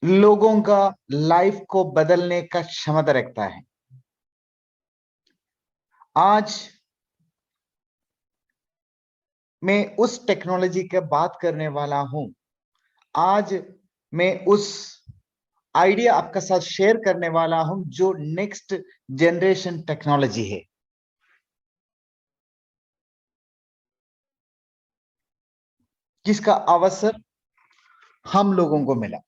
लोगों का लाइफ को बदलने का क्षमता रखता है। आज मैं उस टेक्नोलॉजी की बात करने वाला हूं। आज मैं उस आइडिया आपके साथ शेयर करने वाला हूं जो नेक्स्ट जनरेशन टेक्नोलॉजी है, जिसका अवसर हम लोगों को मिला,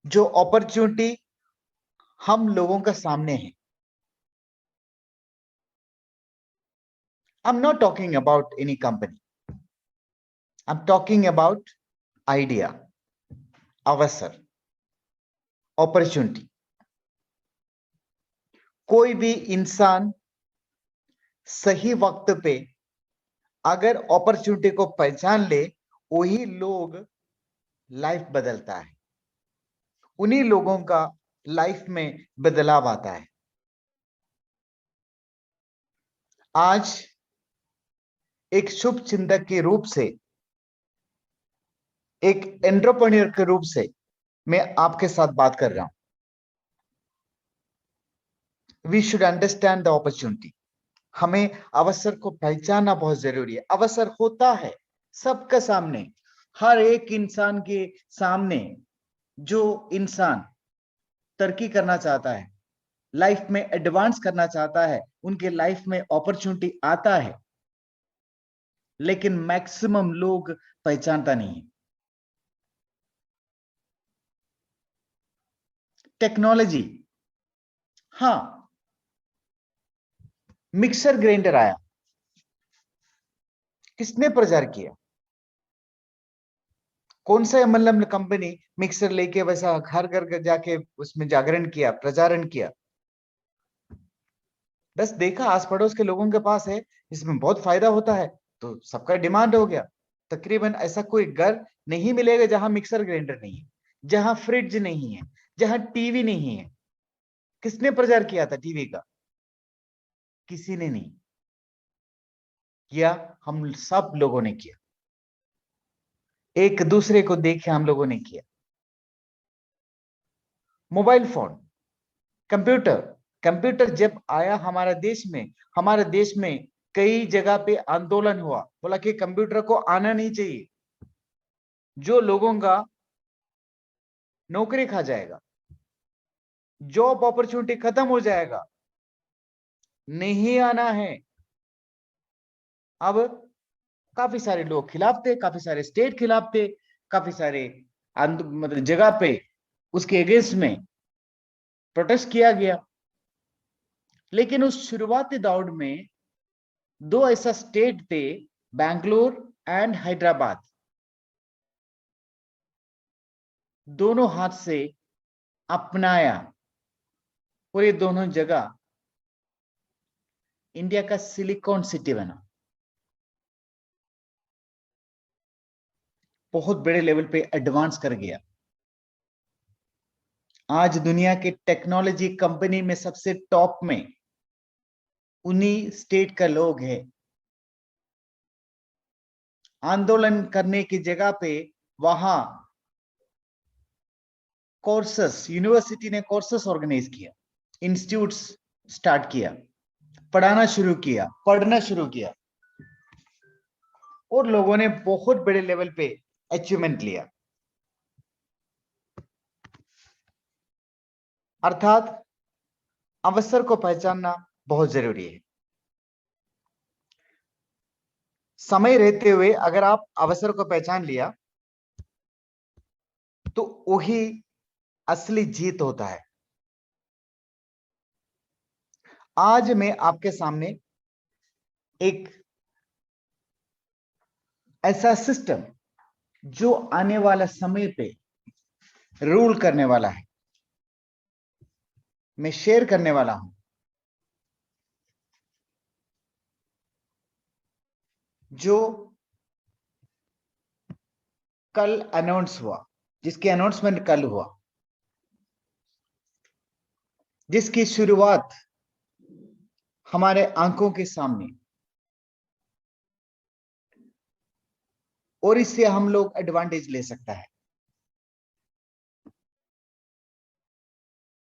जो अपॉर्चुनिटी हम लोगों के सामने है। I'm not talking about any company. I'm talking about idea, अवसर, अपॉर्चुनिटी। कोई भी इंसान सही वक्त पे अगर अपॉर्चुनिटी को पहचान ले, वही लोग लाइफ बदलता है, उन्हीं लोगों का लाइफ में बदलाव आता है। आज एक शुभ चिंतक के रूप से, एक एंटरप्रेन्योर के रूप से मैं आपके साथ बात कर रहा हूं। We should understand the opportunity. हमें अवसर को पहचानना बहुत जरूरी है। अवसर होता है सबके सामने, हर एक इंसान के सामने। जो इंसान तरक्की करना चाहता है, लाइफ में एडवांस करना चाहता है, उनके लाइफ में अपॉर्चुनिटी आता है, लेकिन मैक्सिमम लोग पहचानता नहीं है। टेक्नोलॉजी, हाँ, मिक्सर ग्राइंडर आया, किसने प्रचार किया? कौन सा मतलब कंपनी मिक्सर लेके वैसा घर घर जाके उसमें जागरण किया, प्रचारण किया? बस देखा आस पड़ोस के लोगों के पास है, इसमें बहुत फायदा होता है, तो सबका डिमांड हो गया। तकरीबन ऐसा कोई घर नहीं मिलेगा जहां मिक्सर ग्राइंडर नहीं है, जहां फ्रिज नहीं है, जहां टीवी नहीं है। किसने प्रचार किया था टीवी का? किसी ने नहीं किया, हम सब लोगों ने किया। एक दूसरे को देखे हम लोगों ने किया। मोबाइल फोन, कंप्यूटर, कंप्यूटर जब आया हमारे देश में कई जगह पे आंदोलन हुआ, बोला कि कंप्यूटर को आना नहीं चाहिए, जो लोगों का नौकरी खा जाएगा, जॉब अपॉर्चुनिटी खत्म हो जाएगा, नहीं आना है। अब काफी सारे लोग खिलाफ थे, काफी सारे स्टेट खिलाफ थे, काफी सारे मतलब जगह पे उसके अगेंस्ट में प्रोटेस्ट किया गया। लेकिन उस शुरुआती दौर में दो ऐसा स्टेट थे, बैंगलोर एंड हैदराबाद, दोनों हाथ से अपनाया, और ये दोनों जगह इंडिया का सिलिकॉन सिटी बना। बहुत बड़े लेवल पे एडवांस कर गया। आज दुनिया के टेक्नोलॉजी कंपनी में सबसे टॉप में उन्हीं स्टेट का लोग हैं। आंदोलन करने की जगह पे वहां कोर्सेस, यूनिवर्सिटी ने कोर्सेस ऑर्गेनाइज किया, इंस्टीट्यूट्स स्टार्ट किया, पढ़ना शुरू किया, और लोगों ने बहुत बड़े लेवल पे अचीवमेंट लिया। अर्थात अवसर को पहचानना बहुत जरूरी है। समय रहते हुए अगर आप अवसर को पहचान लिया, तो वही असली जीत होता है। आज मैं आपके सामने एक ऐसा सिस्टम जो आने वाला समय पे रूल करने वाला है, मैं शेयर करने वाला हूं, जो कल अनाउंस हुआ, जिसकी अनाउंसमेंट कल हुआ, जिसकी शुरुआत हमारे आंखों के सामने, और इससे हम लोग एडवांटेज ले सकता है।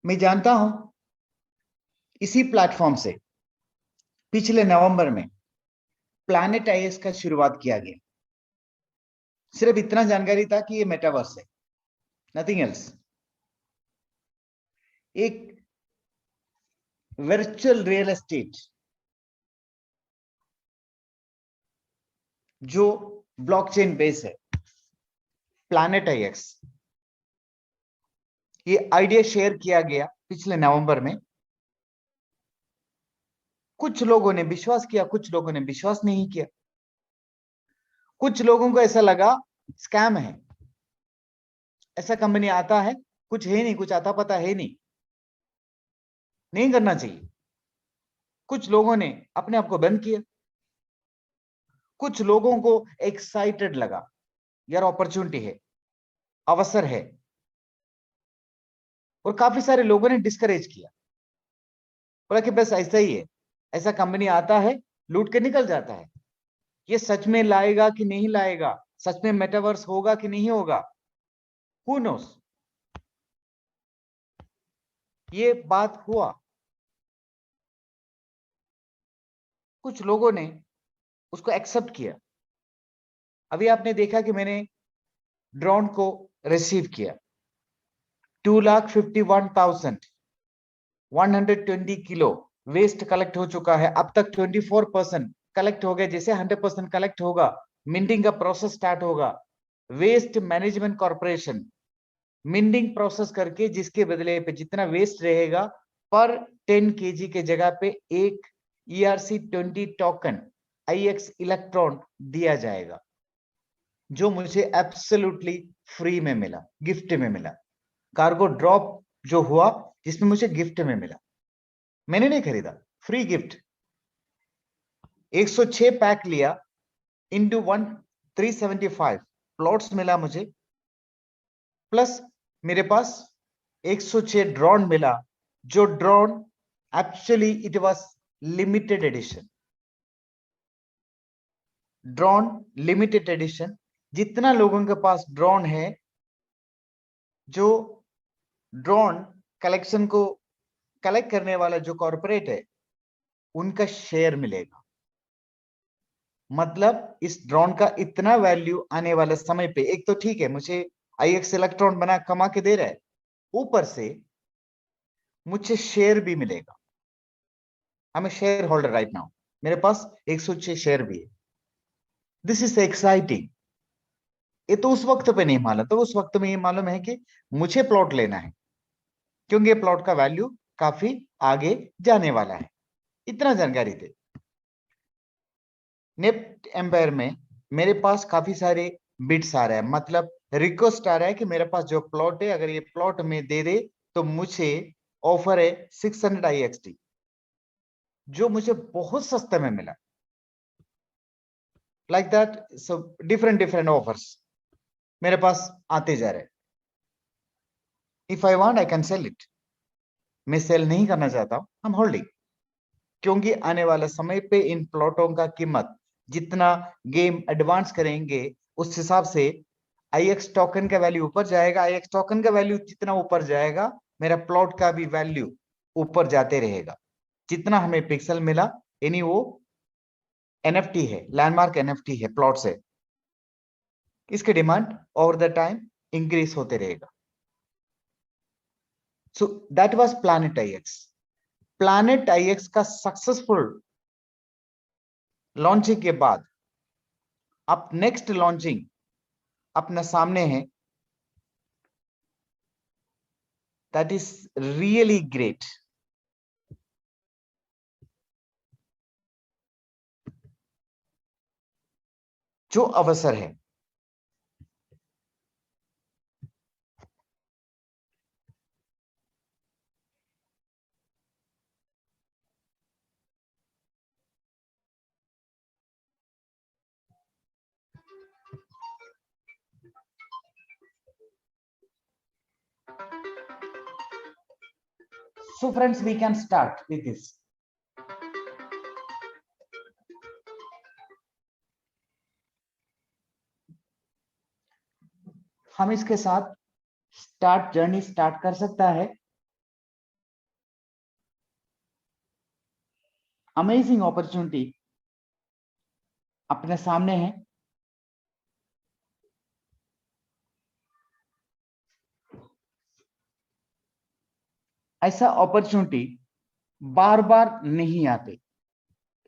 मैं जानता हूं इसी प्लेटफॉर्म से पिछले नवंबर में प्लैनेट आईएएस का शुरुआत किया गया। सिर्फ इतना जानकारी था कि ये मेटावर्स है, नथिंग एल्स। एक वर्चुअल रियल एस्टेट जो ब्लॉकचेन बेस है, प्लैनेट आईएक्स, ये आइडिया शेयर किया गया पिछले नवंबर में। कुछ लोगों ने विश्वास किया, कुछ लोगों ने विश्वास नहीं किया। कुछ लोगों को ऐसा लगा स्कैम है, ऐसा कंपनी आता है, कुछ है नहीं, कुछ आता पता है नहीं, नहीं करना चाहिए। कुछ लोगों ने अपने आप को बंद किया। कुछ लोगों को एक्साइटेड लगा, यार अपॉर्चुनिटी है, अवसर है। और काफी सारे लोगों ने डिस्करेज किया, बोला कि बस ऐसा ही है, ऐसा कंपनी आता है, लूट के निकल जाता है। ये सच में लाएगा कि नहीं लाएगा, सच में मेटावर्स होगा कि नहीं होगा, हु नोस। ये बात हुआ। कुछ लोगों ने उसको एक्सेप्ट किया। अभी आपने देखा कि मैंने ड्रोन को रिसीव किया, 2,51,120 किलो वेस्ट कलेक्ट हो चुका है। अब तक 24% कलेक्ट हो गया। जैसे 100% कलेक्ट होगा, मिंटिंग का प्रोसेस स्टार्ट होगा। Waste management corporation minting process करके जिसके बदले पे जितना वेस्ट रहेगा, पर 10 केजी के जगह पे एक ERC20 टोकन IX इलेक्ट्रॉन दिया जाएगा, जो मुझे एब्सोल्युटली फ्री में मिला, गिफ्ट में मिला। कार्गो ड्रॉप जो हुआ जिसमें मुझे गिफ्ट में मिला, मैंने नहीं खरीदा, फ्री गिफ्ट। 106 पैक लिया, इंटू 375 प्लॉट्स मिला मुझे, प्लस मेरे पास 106 ड्रोन मिला। जो drone actually it was limited edition, drone limited edition. जितना लोगों के पास ड्रोन है, जो ड्रोन कलेक्शन को कलेक्ट करने वाला जो कॉर्पोरेट है, उनका शेयर मिलेगा। मतलब इस ड्रोन का इतना वैल्यू आने वाले समय पे, एक तो ठीक है मुझे IX इलेक्ट्रॉन बना कमा के दे रहा है, ऊपर से मुझे शेयर भी मिलेगा। I'm a share holder right now, मेरे पास 106 शेयर भी है। This is exciting. ये तो उस वक्त पे नहीं मालूम, तो उस वक्त में ये मालूम है कि मुझे प्लॉट लेना है, क्योंकि ये प्लॉट का वैल्यू काफी आगे जाने वाला है। इतना जानकारी थे। नेट एम्पायर में मेरे पास काफी सारे बिड्स आ रहे हैं, मतलब रिक्वेस्ट आ रहा है कि मेरे पास जो प्लॉट है, अगर ये प्लॉट में दे दे तो मुझे ऑफर है 600 IXT, जो मुझे बहुत सस्ते में मिला। Like that, so different different offers मेरे पास आते जा रहे हैं। If I want I can sell it. मैं सेल नहीं करना चाहता हूं, आई एम होल्डिंग, क्योंकि आने वाले समय पे इन प्लॉटों का कीमत जितना गेम एडवांस करेंगे, उस हिसाब से IX टोकन का वैल्यू ऊपर जाएगा। IX टोकन का वैल्यू जितना ऊपर जाएगा, मेरा प्लॉट का भी वैल्यू ऊपर जाते रहेगा। जितना हमें पिक्सल मिला, यानी वो NFT है, लैंडमार्क NFT है, प्लॉट से इसके demand over the time increase होते रहेगा। So that was planet IX। Planet IX का सक्सेसफुल लॉन्चिंग के बाद अब नेक्स्ट लॉन्चिंग अपने सामने है, दैट इज रियली ग्रेट। जो अवसर है, so friends we can start with this। हम इसके साथ स्टार्ट जर्नी स्टार्ट कर सकता है। अमेजिंग अपॉर्चुनिटी अपने सामने है। ऐसा अपॉर्चुनिटी बार बार नहीं आते।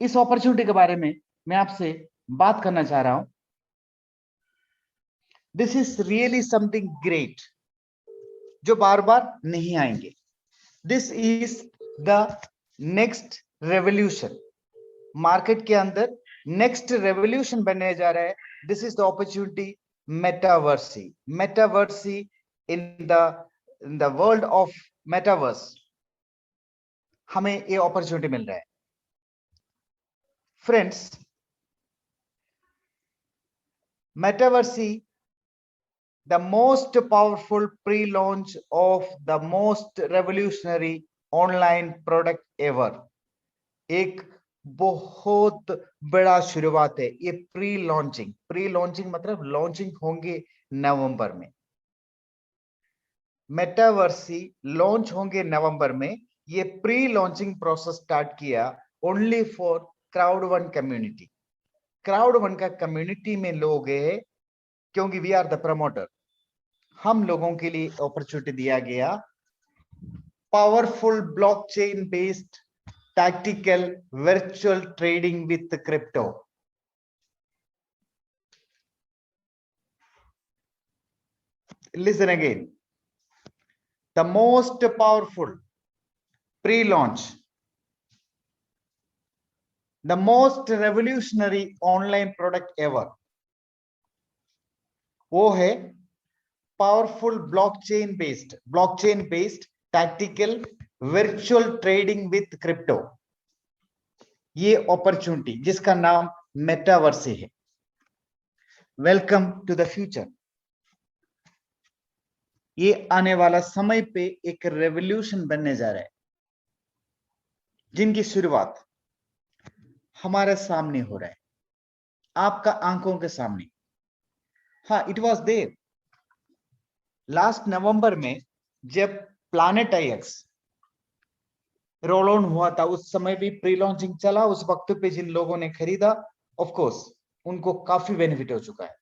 इस अपॉर्चुनिटी के बारे में मैं आपसे बात करना चाह रहा हूं। This is really something great जो बार बार नहीं आएंगे। This is the next revolution. Market के अंदर नेक्स्ट रेवोल्यूशन बनने जा रहा है। This is the opportunity Metaversy. Metaversy in the world of metaverse हमें ये अपॉर्चुनिटी मिल रहा है। Friends, Metaversy the most powerful pre-launch of the most revolutionary online product ever। एक बहुत बड़ा शुरुआत है ये प्री लॉन्चिंग मतलब लॉन्चिंग होंगे नवंबर में। मेटावर्सी लॉन्च होंगे नवंबर में। ये प्री लॉन्चिंग प्रोसेस स्टार्ट किया ओनली फॉर क्राउड1 कम्युनिटी। क्राउड1 का कम्युनिटी में लोग हैं क्योंकि वी आर द प्रमोटर। हम लोगों के लिए अपॉर्चुनिटी दिया गया powerful blockchain based tactical virtual trading with crypto। Listen again, the most powerful pre-launch, the most revolutionary online product ever, वो है powerful blockchain based tactical virtual trading with crypto. ये opportunity जिसका नाम मेटावर्सी है। Welcome to the future. ये आने वाला समय पे एक रेवोल्यूशन बनने जा रहा है जिनकी शुरुआत हमारे सामने हो रहा है, आपका आंखों के सामने। हाँ, it was there last November में जब प्लैनेट IX रोल ऑन हुआ था। उस समय भी प्री लॉन्चिंग चला। उस वक्त पे जिन लोगों ने खरीदा ऑफ कोर्स उनको काफी बेनिफिट हो चुका है।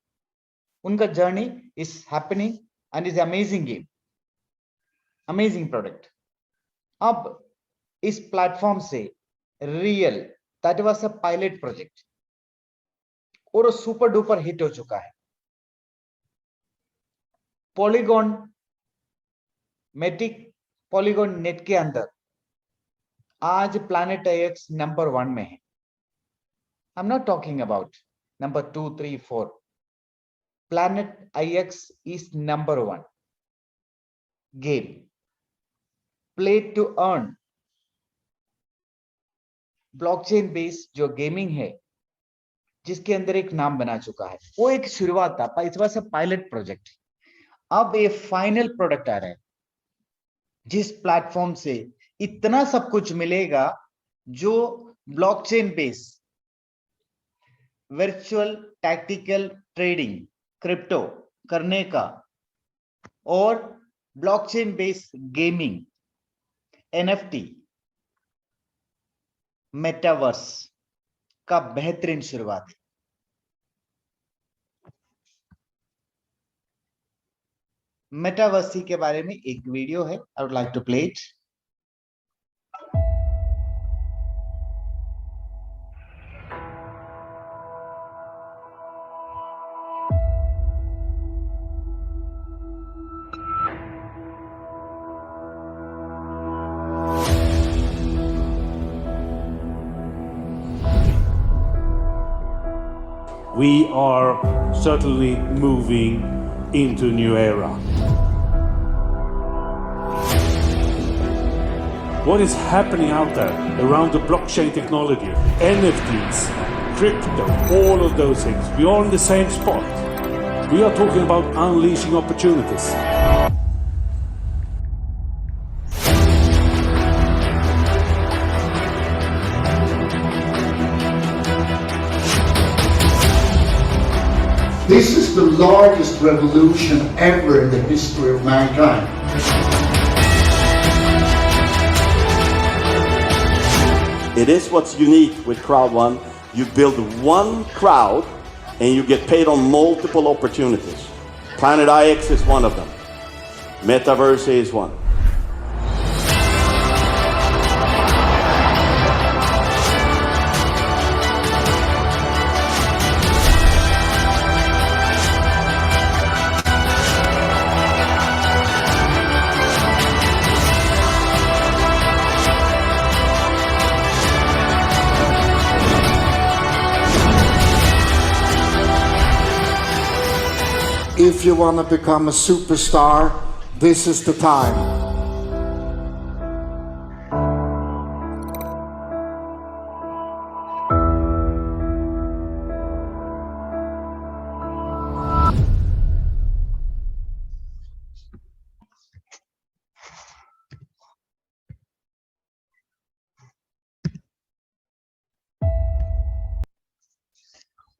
उनका journey is happening and is amazing game, amazing product. अब इस प्लेटफॉर्म से real that was a pilot project और सुपर डुपर हिट हो चुका है। पॉलीगॉन नेट के अंदर आज प्लैनेट IX नंबर 1 में है। I am not talking about number 2, 3, 4। Planet IX is number 1 game, play to earn, blockchain based जो गेमिंग है जिसके अंदर एक नाम बना चुका है। वो एक शुरुआत था, इस वजह से पायलट प्रोजेक्ट। अब ये फाइनल प्रोडक्ट आ रहा है जिस प्लेटफॉर्म से इतना सब कुछ मिलेगा जो blockchain based virtual tactical trading crypto करने का और blockchain based gaming NFT metaverse का बेहतरीन शुरुआत है। मेटावर्सी के बारे में एक वीडियो है, I would like to play it. We are certainly moving into a new era. What is happening out there around the blockchain technology, NFTs, crypto, all of those things, we are in the same spot. We are talking about unleashing opportunities. This is the largest revolution ever in the history of mankind. It is what's unique with Crowd One. You build one crowd and you get paid on multiple opportunities. Planet IX is one of them. Metaverse is one. If you want to become a superstar, this is the time.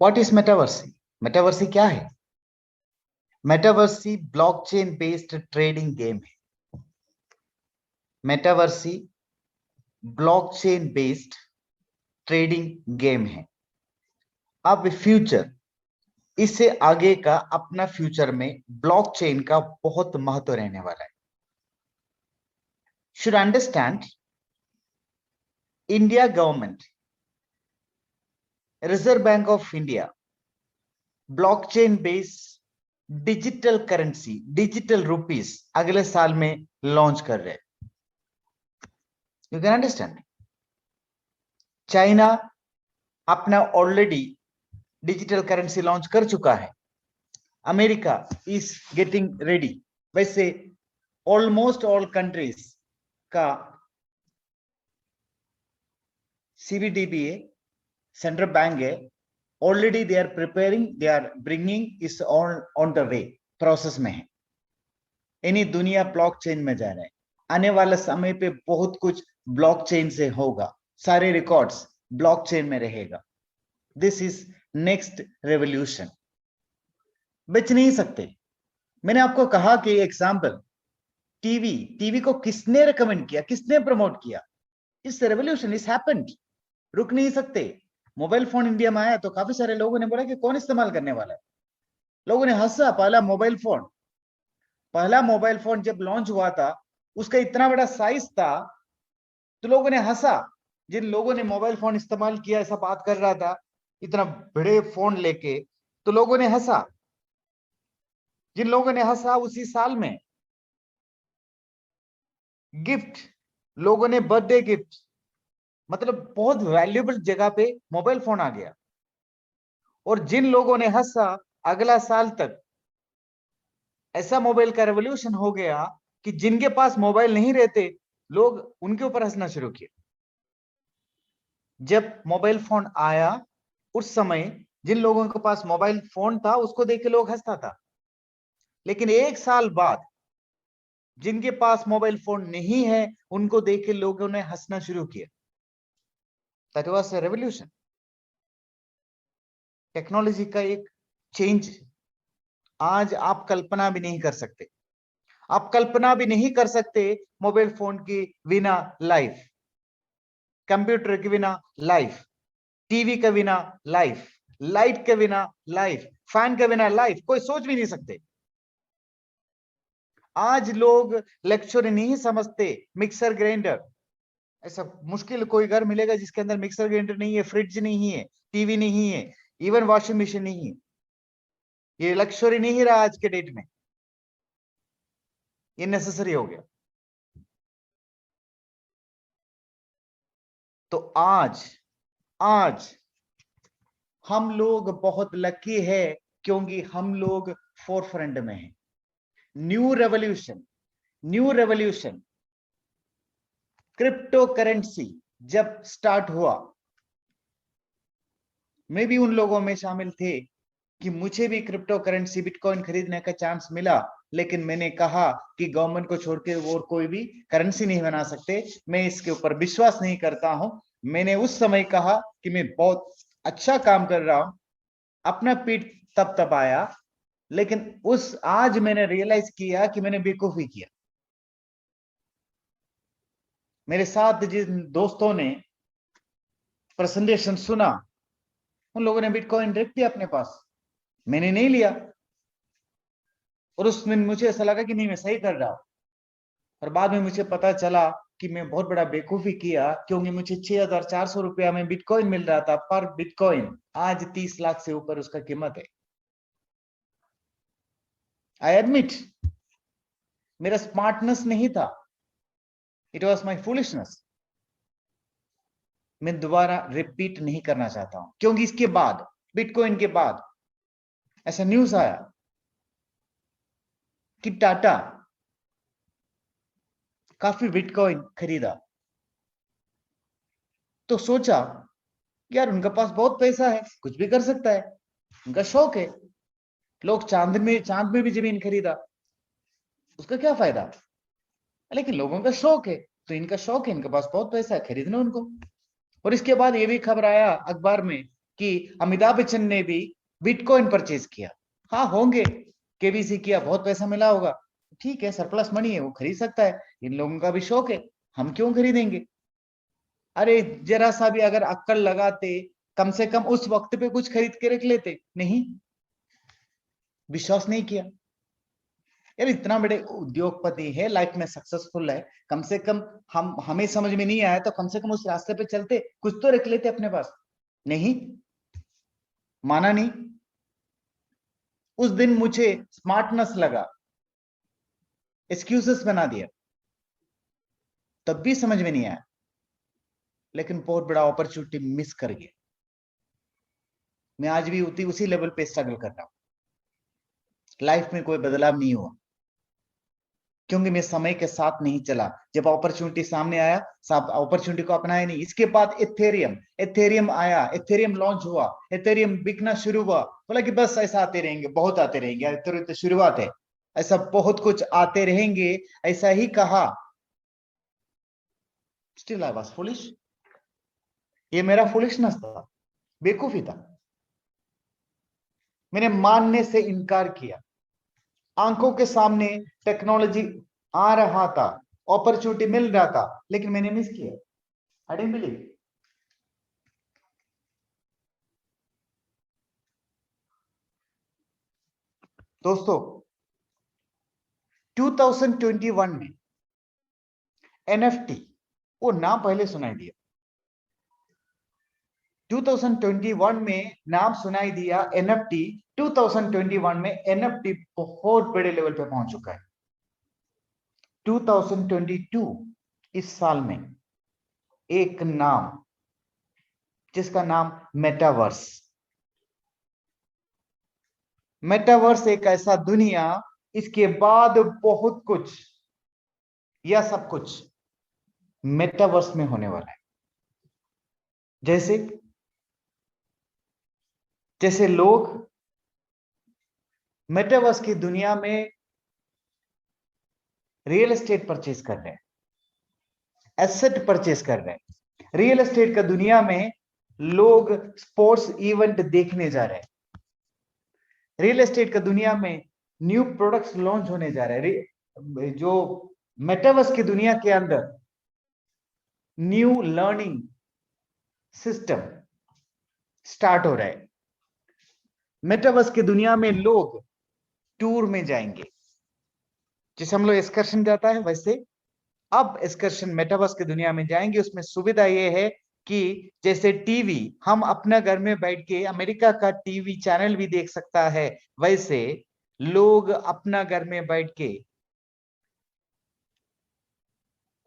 What is metaverse? Metaverse क्या है? मेटावर्सी blockchain based trading game है। मेटावर्सी blockchain based trading game है। अब future, इससे आगे का अपना future में ब्लॉकचेन का बहुत महत्व रहने वाला है। Should understand, India government, Reserve Bank of India blockchain based digital currency, digital rupees अगले साल में लॉन्च कर रहे हैं। You can understand. चाइना अपना ऑलरेडी डिजिटल करेंसी लॉन्च कर चुका है। America is getting ready. वैसे ऑलमोस्ट ऑल कंट्रीज का CBDBA सेंट्रल बैंक है, already they are preparing, they are bringing this on the way, process में है। यानी दुनिया ब्लॉकचेन में जा रहा है। आने वाले समय पे बहुत कुछ ब्लॉकचेन से होगा, सारे रिकॉर्ड्स ब्लॉकचेन में रहेगा। This is next revolution. बच नहीं सकते। मैंने आपको कहा कि एग्जाम्पल, टीवी को किसने रिकमेंड किया, किसने प्रमोट किया? इस रेवोल्यूशन इज हैपेंड, रुक नहीं सकते। मोबाइल फोन इंडिया में आया तो काफी सारे लोगों ने बोला कि कौन इस्तेमाल करने वाला है। लोगों ने हंसा। पहला मोबाइल फोन जब लॉन्च हुआ था, उसका इतना बड़ा साइज था तो लोगों ने हंसा। जिन लोगों ने मोबाइल फोन इस्तेमाल किया, ऐसा बात कर रहा था इतना बड़े फोन लेके, तो लोगों ने हंसा। जिन लोगों ने हंसा, उसी साल में गिफ्ट, लोगों ने बर्थडे गिफ्ट, मतलब बहुत वैल्यूएबल जगह पे मोबाइल फोन आ गया। और जिन लोगों ने हंसा, अगला साल तक ऐसा मोबाइल का रेवोल्यूशन हो गया कि जिनके पास मोबाइल नहीं रहते, लोग उनके ऊपर हंसना शुरू किया। जब मोबाइल फोन आया, उस समय जिन लोगों के पास मोबाइल फोन था, उसको देख के लोग हंसता था। लेकिन एक साल बाद जिनके पास मोबाइल फोन नहीं है, उनको देख के लोगों ने हंसना शुरू किया। That was a revolution. Technology का एक चेंज आज आप कल्पना भी नहीं कर सकते। आप कल्पना भी नहीं कर सकते मोबाइल फोन की बिना लाइफ, कंप्यूटर के बिना लाइफ, टीवी के बिना लाइफ, लाइट के बिना लाइफ, फैन के बिना लाइफ। कोई सोच भी नहीं सकते। आज लोग लेक्चर नहीं समझते। मिक्सर ग्राइंडर, ऐसा मुश्किल कोई घर मिलेगा जिसके अंदर मिक्सर ग्राइंडर नहीं है, फ्रिज नहीं है, टीवी नहीं है, इवन वॉशिंग मशीन नहीं है। ये लक्ष्य नहीं रहा आज के डेट में, ये नेसेसरी हो गया। तो आज हम लोग बहुत लकी है, क्योंकि हम लोग फोरफ्रंट में हैं। न्यू रेवोल्यूशन क्रिप्टो करेंसी जब स्टार्ट हुआ, मैं भी उन लोगों में शामिल थे कि मुझे भी क्रिप्टो करेंसी बिटकॉइन खरीदने का चांस मिला। लेकिन मैंने कहा कि गवर्नमेंट को छोड़ के और कोई भी करेंसी नहीं बना सकते, मैं इसके ऊपर विश्वास नहीं करता हूं। मैंने उस समय कहा कि मैं बहुत अच्छा काम कर रहा हूं, अपना पीठ तब आया। लेकिन आज मैंने रियलाइज किया कि मैंने बेवकूफी किया। मेरे साथ जिन दोस्तों ने प्रेजेंटेशन सुना, उन लोगों ने बिटकॉइन रख दिया अपने पास, मैंने नहीं लिया। और उस दिन मुझे ऐसा लगा कि नहीं मैं सही कर रहा हूं, और बाद में मुझे पता चला कि मैं बहुत बड़ा बेवकूफी किया, क्योंकि मुझे 6,400 रुपया में बिटकॉइन मिल रहा था पर बिटकॉइन। आज 30 लाख से ऊपर उसका कीमत है। आई एडमिट, मेरा स्मार्टनेस नहीं था, इट वॉज माई फूलिशनेस। मैं दोबारा रिपीट नहीं करना चाहता हूं, क्योंकि इसके बाद, बिटकॉइन के बाद ऐसा न्यूज आया कि टाटा काफी बिटकॉइन खरीदा। तो सोचा यार उनके पास बहुत पैसा है, कुछ भी कर सकता है, उनका शौक है। लोग चांद में भी जमीन खरीदा, उसका क्या फायदा? लेकिन लोगों का शौक है, तो इनका शौक है, इनके पास बहुत पैसा है, खरीदना उनको। और इसके बाद ये भी खबर आया अखबार में कि अमिताभ बच्चन ने भी बिटकॉइन परचेज किया। हाँ होंगे, केबीसी किया, बहुत पैसा मिला होगा, ठीक है, सरप्लस मनी है, वो खरीद सकता है, इन लोगों का भी शौक है, हम क्यों खरीदेंगे? अरे जरा सा भी अगर अक्कल लगाते, कम से कम उस वक्त पे कुछ खरीद के रख लेते। नहीं, विश्वास नहीं किया। यार इतना बड़े उद्योगपति है, लाइफ में सक्सेसफुल है, कम से कम हमें समझ में नहीं आया तो कम से कम उस रास्ते पे चलते, कुछ तो रख लेते अपने पास। नहीं, माना नहीं। उस दिन मुझे स्मार्टनेस लगा, एक्सक्यूजेस बना दिया, तब भी समझ में नहीं आया, लेकिन बहुत बड़ा अपॉर्चुनिटी मिस कर गया। मैं आज भी उसी लेवल पे स्ट्रगल कर रहा हूं। लाइफ में कोई बदलाव नहीं हुआ, क्योंकि मैं समय के साथ नहीं चला। जब अपॉर्चुनिटी सामने आया, सब अपॉर्चुनिटी को अपनाया नहीं। इसके बाद एथेरियम आया, एथेरियम लॉन्च हुआ, एथेरियम बिकना शुरू हुआ। बोला कि बस ऐसा आते रहेंगे, बहुत आते रहेंगे, तो शुरुआत है, ऐसा बहुत कुछ आते रहेंगे, ऐसा ही कहा। Still I was foolish. ये मेरा फुलिशनेस था, बेवकूफी था। मैंने मानने से इनकार किया। आंखों के सामने टेक्नोलॉजी आ रहा था, अपॉर्चुनिटी मिल रहा था, लेकिन मैंने मिस किया। I didn't believe. दोस्तों 2021 में एनएफटी, वो नाम पहले सुनाई दिया। 2021 में नाम सुनाई दिया एनएफटी। 2021 में एनएफटी बहुत बड़े लेवल पे पहुंच चुका है। 2022 इस साल में एक नाम, जिसका नाम मेटावर्स। मेटावर्स एक ऐसा दुनिया, इसके बाद बहुत कुछ या सब कुछ मेटावर्स में होने वाला है। जैसे लोग मेटावर्स की दुनिया में रियल एस्टेट परचेज कर रहे हैं, एसेट परचेज कर रहे हैं। रियल एस्टेट का दुनिया में लोग स्पोर्ट्स इवेंट देखने जा रहे हैं। रियल एस्टेट का दुनिया में न्यू प्रोडक्ट्स लॉन्च होने जा रहे हैं। जो मेटावर्स की दुनिया के अंदर न्यू लर्निंग सिस्टम स्टार्ट हो रहा है। मेटावर्स की दुनिया में लोग टूर में जाएंगे, जैसे हम लोग एक्सकर्शन जाता है, वैसे अब एक्सकर्शन मेटावर्स की दुनिया में जाएंगे। उसमें सुविधा यह है कि जैसे टीवी हम अपना घर में बैठ के अमेरिका का टीवी चैनल भी देख सकता है, वैसे लोग अपना घर में बैठ के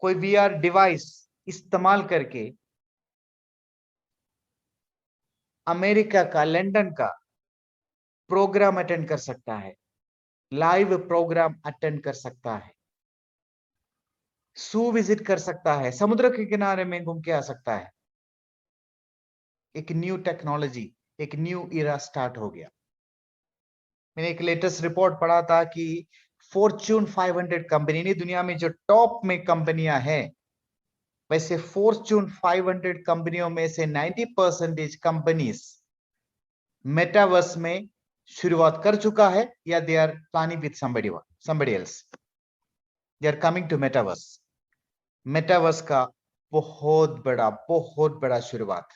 कोई वीआर डिवाइस इस्तेमाल करके अमेरिका का, लंदन का प्रोग्राम अटेंड कर सकता है, लाइव प्रोग्राम अटेंड कर सकता है, सू विजिट कर सकता है, समुद्र के किनारे में घूम के आ सकता है। एक न्यू टेक्नोलॉजी, एक न्यू इरा स्टार्ट हो गया। मैंने एक लेटेस्ट रिपोर्ट पढ़ा था कि फॉर्च्यून 500 कंपनी ने दुनिया में जो टॉप में कंपनियां हैं, वैसे फॉर्च्यून 500 कंपनियों में से 90% कंपनीज मेटावर्स में शुरुआत कर चुका है, या they are planning with somebody else. They are coming to Metaverse. Metaverse का बहुत बड़ा शुरुआत।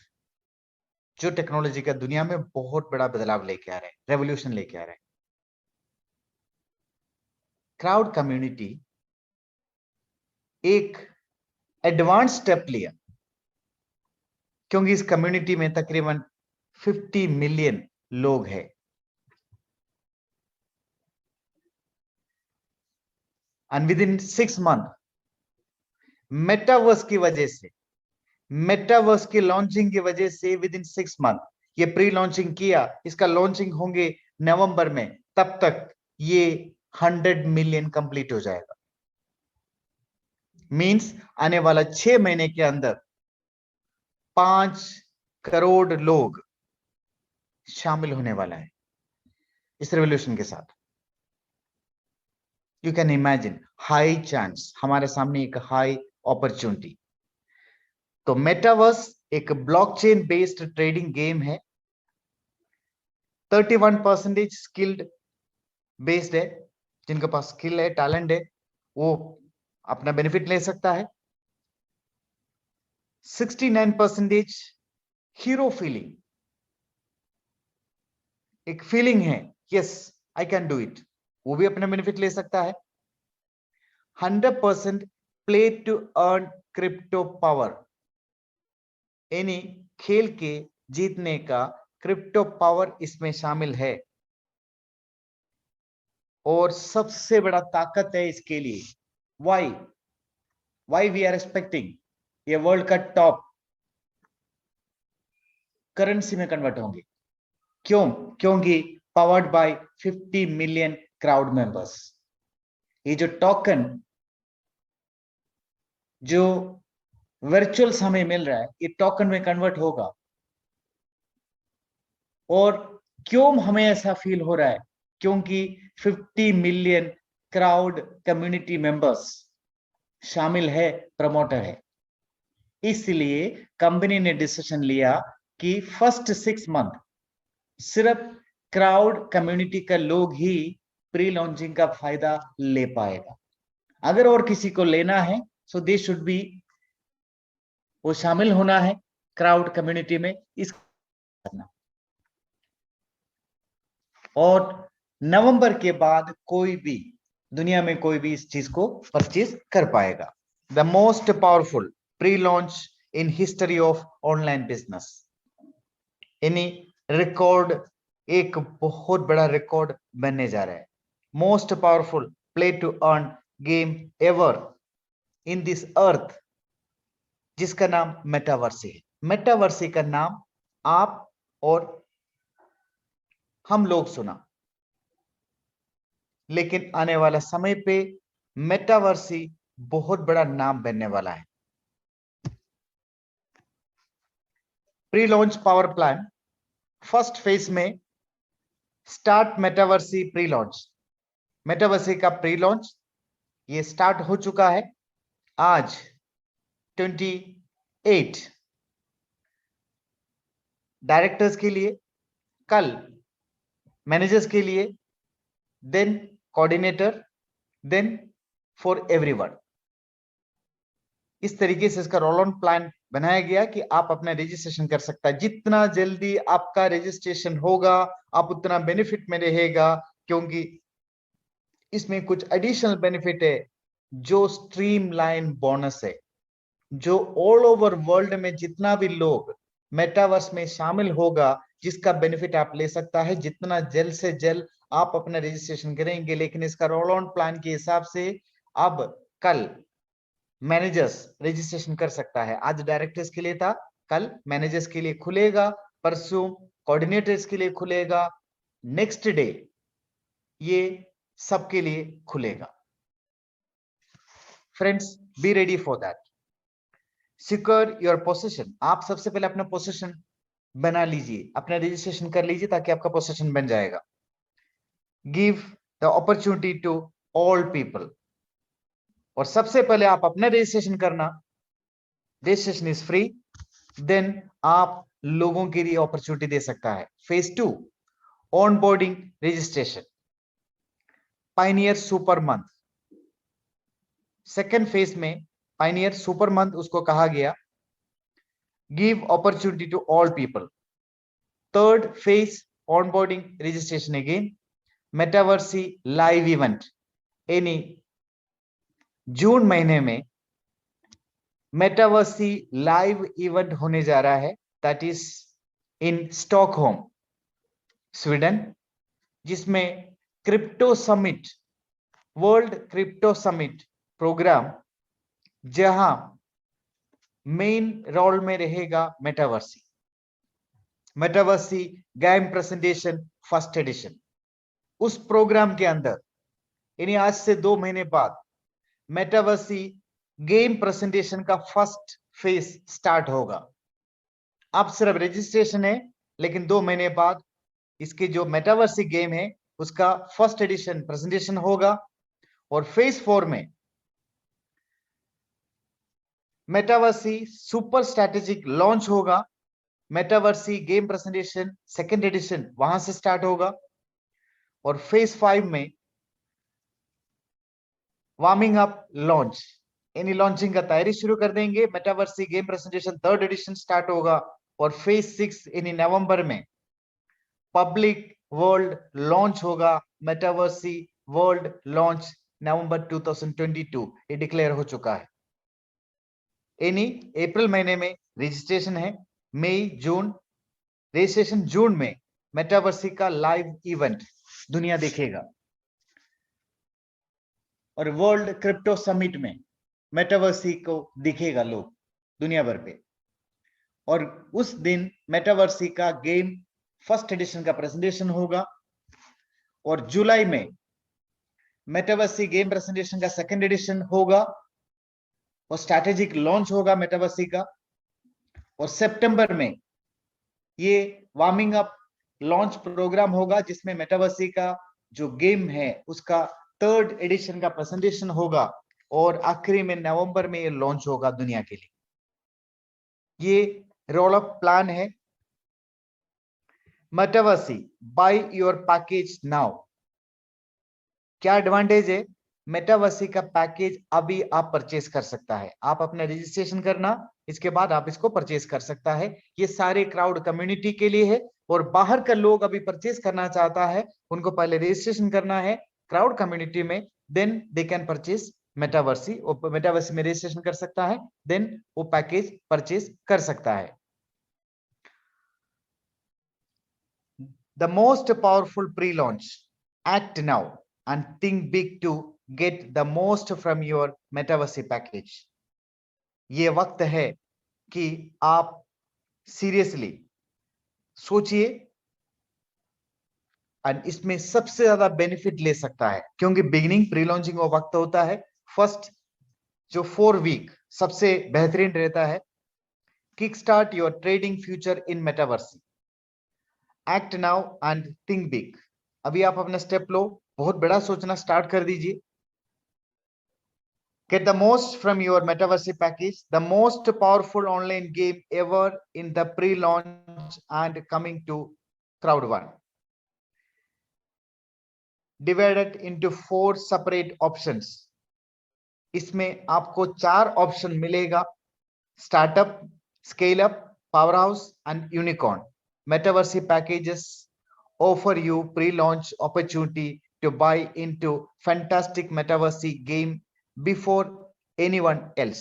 जो टेक्नोलॉजी का दुनिया में बहुत बड़ा बदलाव लेके आ रहा है, रेवोल्यूशन लेके आ रहा है। क्राउड कम्युनिटी एक एडवांस स्टेप लिया, क्योंकि इस कम्युनिटी में तकरीबन 50 मिलियन लोग हैं। And with in 6 month metaverse की वजह से, मेटावर्स की लॉन्चिंग की वजह से विद इन 6 मंथ ये प्री लॉन्चिंग किया, इसका लॉन्चिंग होंगे नवंबर में, तब तक ये 100 मिलियन कंप्लीट हो जाएगा। मींस आने वाला 6 महीने के अंदर 5 करोड़ लोग शामिल होने वाला है इस रेवोल्यूशन के साथ। You can imagine high chance, हमारे सामने एक हाई अपॉर्चुनिटी। तो मेटावर्स एक ब्लॉकचेन बेस्ड ट्रेडिंग गेम है। 31% स्किल्ड बेस्ड है, जिनके पास स्किल है, टैलेंट है, वो अपना बेनिफिट ले सकता है। 69% हीरो फीलिंग, एक फीलिंग है yes I can do it, वो भी अपना बेनिफिट ले सकता है। 100% play to earn crypto power, यानी खेल के जीतने का क्रिप्टो पावर इसमें शामिल है। और सबसे बड़ा ताकत है इसके लिए, वाई वी आर एक्सपेक्टिंग ये वर्ल्ड का टॉप करेंसी में कन्वर्ट होंगे। क्यों? क्योंकि powered by 50 million crowd members. ये जो टोकन जो वर्चुअल हमें मिल रहा है, ये टोकन में कन्वर्ट होगा। और क्यों हमें ऐसा फील हो रहा है? क्योंकि 50 मिलियन क्राउड कम्युनिटी मेंबर्स शामिल है, प्रमोटर है। इसलिए कंपनी ने डिसीजन लिया कि फर्स्ट 6 मंथ सिर्फ क्राउड कम्युनिटी का लोग ही प्री लॉन्चिंग का फायदा ले पाएगा। अगर और किसी को लेना है सो दे शुड बी, वो शामिल होना है क्राउड कम्युनिटी में। इस और नवंबर के बाद कोई भी दुनिया में कोई भी इस चीज को परचेज कर पाएगा। The most powerful pre launch in history of online business, यानी रिकॉर्ड, एक बहुत बड़ा रिकॉर्ड बनने जा रहा है। Most powerful play to earn game ever in this earth, जिसका नाम मेटावर्सी है। मेटावर्सी का नाम आप और हम लोग सुना, लेकिन आने वाला समय पे मेटावर्सी बहुत बड़ा नाम बनने वाला है। Pre launch power plan first phase में स्टार्ट मेटावर्सी प्री लॉन्च, मेटावर्सी का प्री लॉन्च ये स्टार्ट हो चुका है। आज 28 डायरेक्टर्स के लिए, कल मैनेजर्स के लिए, then coordinator, then for everyone. इस तरीके से इसका रोल ऑन प्लान बनाया गया कि आप अपना रजिस्ट्रेशन कर सकता है। जितना जल्दी आपका रजिस्ट्रेशन होगा, आप उतना बेनिफिट में रहेगा, क्योंकि इसमें कुछ एडिशनल बेनिफिट है जो स्ट्रीमलाइन बोनस है, जो ऑल ओवर वर्ल्ड में जितना भी लोग मेटावर्स में शामिल होगा, जिसका बेनिफिट आप ले सकता है। जितना जल्द से जल्द आप अपना रजिस्ट्रेशन करेंगे, लेकिन इसका रोल ऑन प्लान के हिसाब से अब कल मैनेजर्स रजिस्ट्रेशन कर सकता है। आज डायरेक्टर्स के लिए था, कल मैनेजर्स के लिए खुलेगा, परसों कोऑर्डिनेटर्स के लिए खुलेगा, नेक्स्ट डे ये सबके लिए खुलेगा। Friends, be ready for that. Secure your position. आप सबसे पहले अपना पोजीशन बना लीजिए, अपना रजिस्ट्रेशन कर लीजिए, ताकि आपका पोजीशन बन जाएगा। Give the opportunity to all people. और सबसे पहले आप अपना रजिस्ट्रेशन करना, रजिस्ट्रेशन इज फ्री, देन आप लोगों के लिए अपॉर्चुनिटी दे सकता है। Phase 2 onboarding registration, pioneer super month. Second phase में पायनियर सुपर मंथ उसको कहा गया। Give opportunity to all people. third phase onboarding registration again. Metaverse live event यानी जून महीने में मेटावर्सी लाइव इवेंट होने जा रहा है, that is in Stockholm Sweden, जिसमें crypto summit, world crypto summit program, जहां मेन रोल में रहेगा Metaversy game presentation first edition. उस प्रोग्राम के अंदर यानी आज से 2 महीने बाद मेटावर्सी गेम प्रेजेंटेशन का फर्स्ट फेज स्टार्ट होगा। अब सिर्फ रजिस्ट्रेशन है, लेकिन 2 महीने बाद इसके जो मेटावर्सी गेम है उसका फर्स्ट एडिशन प्रेजेंटेशन होगा। और फेज 4 में मेटावर्सी सुपर स्ट्रैटेजिक लॉन्च होगा। Metaversy game presentation second edition वहां से स्टार्ट होगा। और फेज 5 में वार्मिंग अप लॉन्च यानी लॉन्चिंग का तैयारी शुरू कर देंगे। Metaversy game presentation third edition start होगा। और फेज 6 यानी नवंबर में पब्लिक वर्ल्ड लॉन्च होगा। मेटावर्सी वर्ल्ड लॉन्च नवंबर 2022 ये डिक्लेयर हो चुका है। यानी अप्रैल महीने में रजिस्ट्रेशन है, मई जून रजिस्ट्रेशन, जून में मेटावर्सी का लाइव इवेंट दुनिया देखेगा। और वर्ल्ड क्रिप्टो समिट में मेटावर्सी को दिखेगा लोग दुनिया भर पे। और उस दिन मेटावर्सी का गेम फर्स्ट एडिशन का प्रेजेंटेशन होगा। और जुलाई में मेटावर्सी गेम प्रेजेंटेशन का सेकेंड एडिशन होगा और स्ट्रैटेजिक लॉन्च होगा मेटावर्सी का। और सितंबर में ये वार्मिंग अप लॉन्च प्रोग्राम होगा, जिसमें मेटावर्सी का जो गेम है उसका थर्ड एडिशन का प्रेजेंटेशन होगा। और आखिरी में नवंबर में ये लॉन्च होगा दुनिया के लिए। ये रोल अप प्लान है। मेटावर्सी बाय योर पैकेज नाउ। क्या एडवांटेज है? मेटावर्सी का पैकेज अभी आप परचेस कर सकता है। आप अपना रजिस्ट्रेशन करना, इसके बाद आप इसको परचेस कर सकता है। ये सारे क्राउड कम्युनिटी के लिए है। और बाहर का लोग अभी परचेस करना चाहता है, उनको पहले रजिस्ट्रेशन करना है क्राउड कम्युनिटी में, देन दे कैन परचेस मेटावर्सी। और मेटावर्सी में रजिस्ट्रेशन कर सकता है, देन वो पैकेज परचेस कर सकता है। The most powerful pre launch, act now and think big to get the most from your Metaverse package। ये वक्त है कि आप सीरियसली सोचिए और इसमें सबसे ज्यादा बेनिफिट ले सकता है, क्योंकि बिगिनिंग प्री लॉन्चिंग का वक्त होता है। फर्स्ट जो 4 वीक सबसे बेहतरीन रहता है। Kick start your trading future in metaverse, act now and think big. अभी आप अपना स्टेप लो, बहुत बड़ा सोचना स्टार्ट कर दीजिए। Get the most from your Metaverse package, the most powerful online game ever in the pre-launch and coming to crowd 1. Divided into 4 separate options. इसमें आपको 4 ऑप्शन मिलेगा: startup, scale up, power house and unicorn. Metaverse packages offer you pre-launch opportunity to buy into fantastic Metaverse game before anyone else।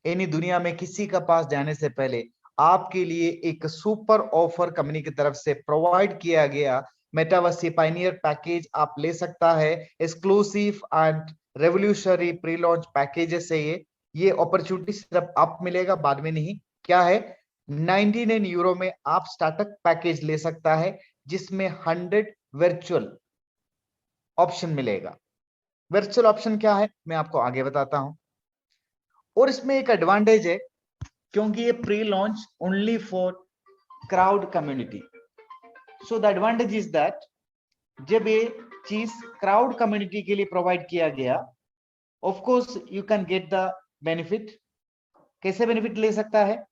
यानी दुनिया में किसी का पास जाने से पहले आपके लिए एक सुपर ऑफर कंपनी की तरफ से प्रोवाइड किया गया मेटावर्स पायनियर पैकेज आप ले सकता है। Exclusive and revolutionary pre launch packages है ये अपॉर्चुनिटी सिर्फ आप मिलेगा, बाद में नहीं। क्या है? 99 यूरो में आप स्टार्टअप पैकेज ले सकता है, जिसमें 100 वर्चुअल ऑप्शन मिलेगा। वर्चुअल ऑप्शन क्या है मैं आपको आगे बताता हूं। और इसमें एक एडवांटेज है, क्योंकि ये pre launch only for crowd community. So the advantage is that जब ये चीज क्राउड कम्युनिटी के लिए प्रोवाइड किया गया, of course you can get the benefit. कैसे बेनिफिट ले सकता है?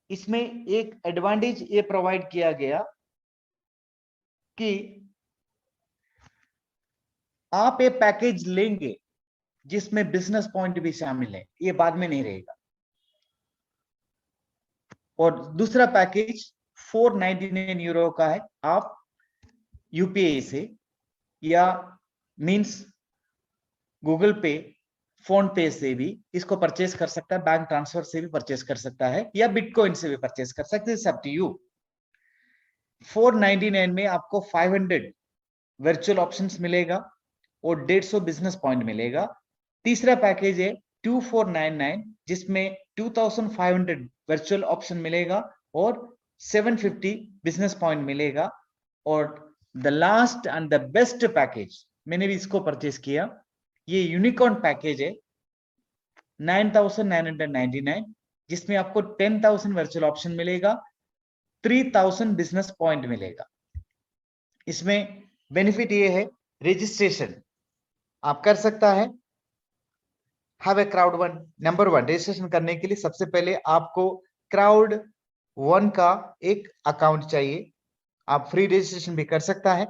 इसमें एक एडवांटेज ये प्रोवाइड किया गया कि आप ये पैकेज लेंगे जिसमें बिजनेस पॉइंट भी शामिल है, ये बाद में नहीं रहेगा। और दूसरा पैकेज €499 का है। आप यूपीआई से या मींस गूगल पे, फोन पे से भी इसको परचेस कर सकता है, बैंक ट्रांसफर से भी परचेस कर सकता है, या बिटकॉइन से भी परचेस कर सकते हैं, इट्स अप टू यू। 499 में आपको 500 वर्चुअल ऑप्शंस मिलेगा और 150 बिजनेस पॉइंट मिलेगा। तीसरा पैकेज है 2499 जिसमें 2500 वर्चुअल ऑप्शन मिलेगा और 750 बिजनेस पॉइंट मिलेगा। और the last and the best package, मैंने भी इसको परचेस किया, ये यूनिकॉर्न पैकेज है 9999 जिसमें आपको 10,000 वर्चुअल ऑप्शन मिलेगा, 3000 बिजनेस पॉइंट मिलेगा। इसमें बेनिफिट ये है, रजिस्ट्रेशन आप कर सकता है। Have a crowd one. Number one, registration करने के लिए सबसे पहले आपको क्राउड वन का एक अकाउंट चाहिए। आप फ्री रजिस्ट्रेशन भी कर सकता है।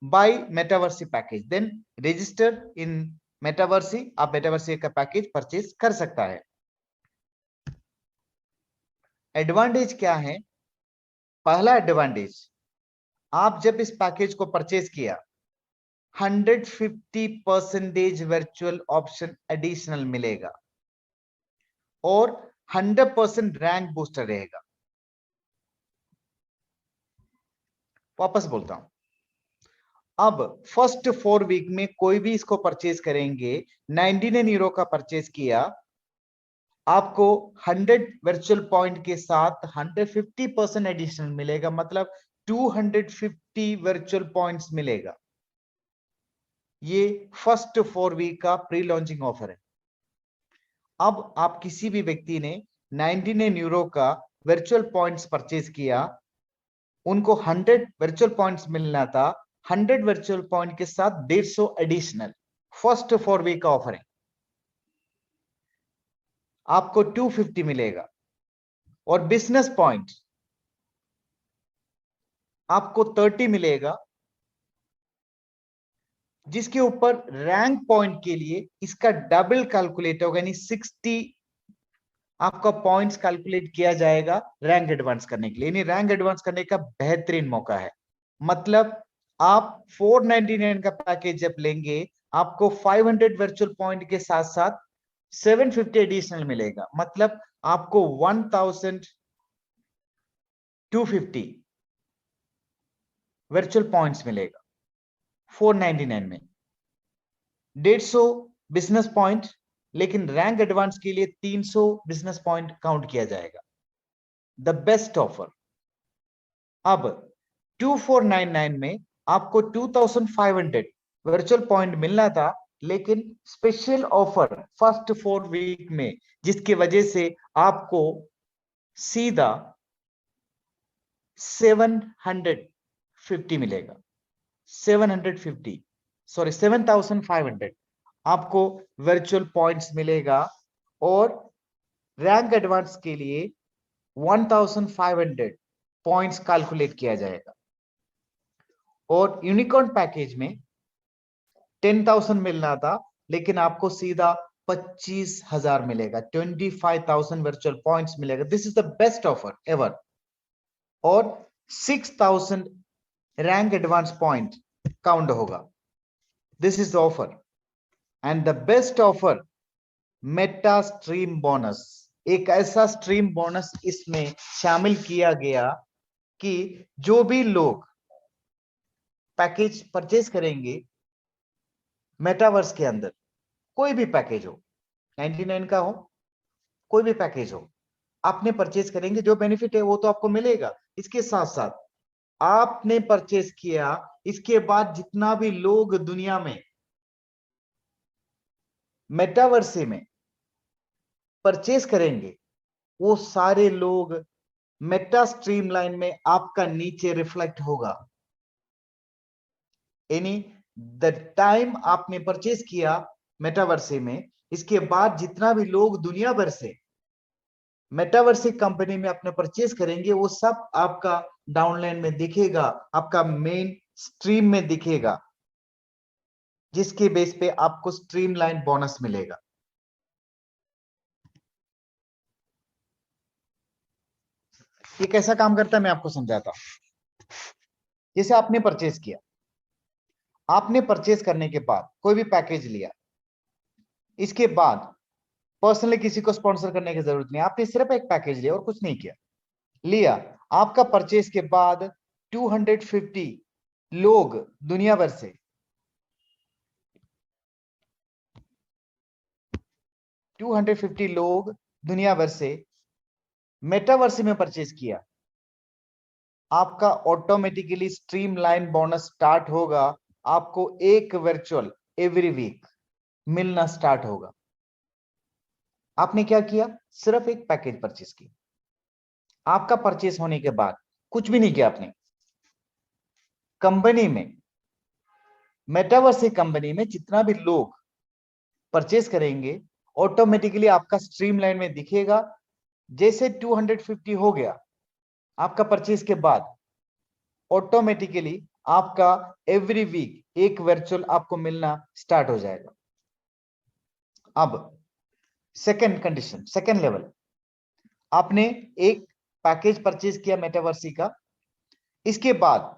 बाय मेटावर्सी पैकेज, देन रजिस्टर इन मेटावर्सी, आप मेटावर्सी का पैकेज परचेज कर सकता है। एडवांटेज क्या है? पहला एडवांटेज, आप जब इस पैकेज को परचेज किया 150% वर्चुअल ऑप्शन एडिशनल मिलेगा और 100% रैंक बूस्टर रहेगा। वापस बोलता हूं, अब फर्स्ट 4 वीक में कोई भी इसको परचेज करेंगे, €99 का परचेज किया, आपको 100 वर्चुअल पॉइंट के साथ 150% एडिशनल मिलेगा, मतलब 250 वर्चुअल पॉइंट्स मिलेगा। ये फर्स्ट 4 वीक का प्री लॉन्चिंग ऑफर है। अब आप किसी भी व्यक्ति ने €99 का वर्चुअल पॉइंट्स परचेज किया, उनको 100 वर्चुअल पॉइंट्स मिलना था, 100 वर्चुअल पॉइंट के साथ 150 एडिशनल, फर्स्ट 4 वीक का ऑफर है। आपको 250 मिलेगा और बिजनेस पॉइंट आपको 30 मिलेगा, जिसके ऊपर रैंक पॉइंट के लिए इसका डबल कैलकुलेट होगा, यानी 60 आपका पॉइंट्स कैलकुलेट किया जाएगा रैंक एडवांस करने के लिए। यानी रैंक एडवांस करने का बेहतरीन मौका है। मतलब आप 499 का पैकेज जब लेंगे, आपको 500 वर्चुअल पॉइंट के साथ साथ 750 एडिशनल मिलेगा, मतलब आपको 1250 वर्चुअल पॉइंट्स मिलेगा 499 में। 150 बिजनेस पॉइंट, लेकिन रैंक एडवांस के लिए 300 बिजनेस पॉइंट काउंट किया जाएगा। The best offer. अब 2499 में आपको 2500 वर्चुअल पॉइंट मिलना था, लेकिन स्पेशल ऑफर फर्स्ट 4 वीक में, जिसकी वजह से आपको सीधा 750 मिलेगा। 750 सॉरी 7500 आपको वर्चुअल पॉइंट्स मिलेगा और रैंक एडवांस के लिए 1500 पॉइंट्स कैलकुलेट किया जाएगा। और यूनिकॉर्न पैकेज में 10,000 मिलना था, लेकिन आपको सीधा 25,000 मिलेगा, 25,000 वर्चुअल पॉइंट्स मिलेगा। This is the best offer ever. और 6,000 रैंक एडवांस पॉइंट काउंट होगा। This is the offer and the best offer, Meta stream bonus. एक ऐसा स्ट्रीम बोनस इसमें शामिल किया गया कि जो भी लोग पैकेज परचेज करेंगे मेटावर्स के अंदर, कोई भी पैकेज हो, 99 का हो, कोई भी पैकेज हो, आपने परचेज करेंगे, जो बेनिफिट है वो तो आपको मिलेगा। इसके साथ साथ आपने परचेज किया, इसके बाद जितना भी लोग दुनिया में मेटावर्स में परचेज करेंगे, वो सारे लोग मेटा स्ट्रीमलाइन में आपका नीचे रिफ्लेक्ट होगा। यानी द टाइम आपने परचेज किया मेटावर्स में, इसके बाद जितना भी लोग दुनिया भर से मेटावर्स कंपनी में अपने परचेज करेंगे, वो सब आपका डाउनलाइन में दिखेगा, आपका मेन स्ट्रीम में दिखेगा, जिसके बेस पे आपको स्ट्रीमलाइन बोनस मिलेगा। ये कैसा काम करता है मैं आपको समझाता हूं। जैसे आपने परचेज किया, आपने परचेज करने के बाद कोई भी पैकेज लिया, इसके बाद पर्सनली किसी को स्पॉन्सर करने की जरूरत नहीं, आपने सिर्फ एक पैकेज लिया और कुछ नहीं किया, लिया। आपका परचेज के बाद 250 लोग दुनिया भर से, 250 लोग दुनिया भर से मेटावर्स में परचेज किया, आपका ऑटोमेटिकली स्ट्रीमलाइन बोनस स्टार्ट होगा। आपको एक वर्चुअल एवरी वीक मिलना स्टार्ट होगा। आपने क्या किया? सिर्फ एक पैकेज परचेज किया। आपका परचेज होने के बाद कुछ भी नहीं किया आपने। कंपनी में, मेटावर्स कंपनी में जितना भी लोग परचेज करेंगे, ऑटोमेटिकली आपका स्ट्रीमलाइन में दिखेगा। जैसे 250 हो गया आपका परचेज के बाद, ऑटोमेटिकली आपका एवरी वीक एक वर्चुअल आपको मिलना स्टार्ट हो जाएगा। अब सेकंड कंडीशन, सेकंड लेवल, आपने एक पैकेज परचेज किया मेटावर्सी का, इसके बाद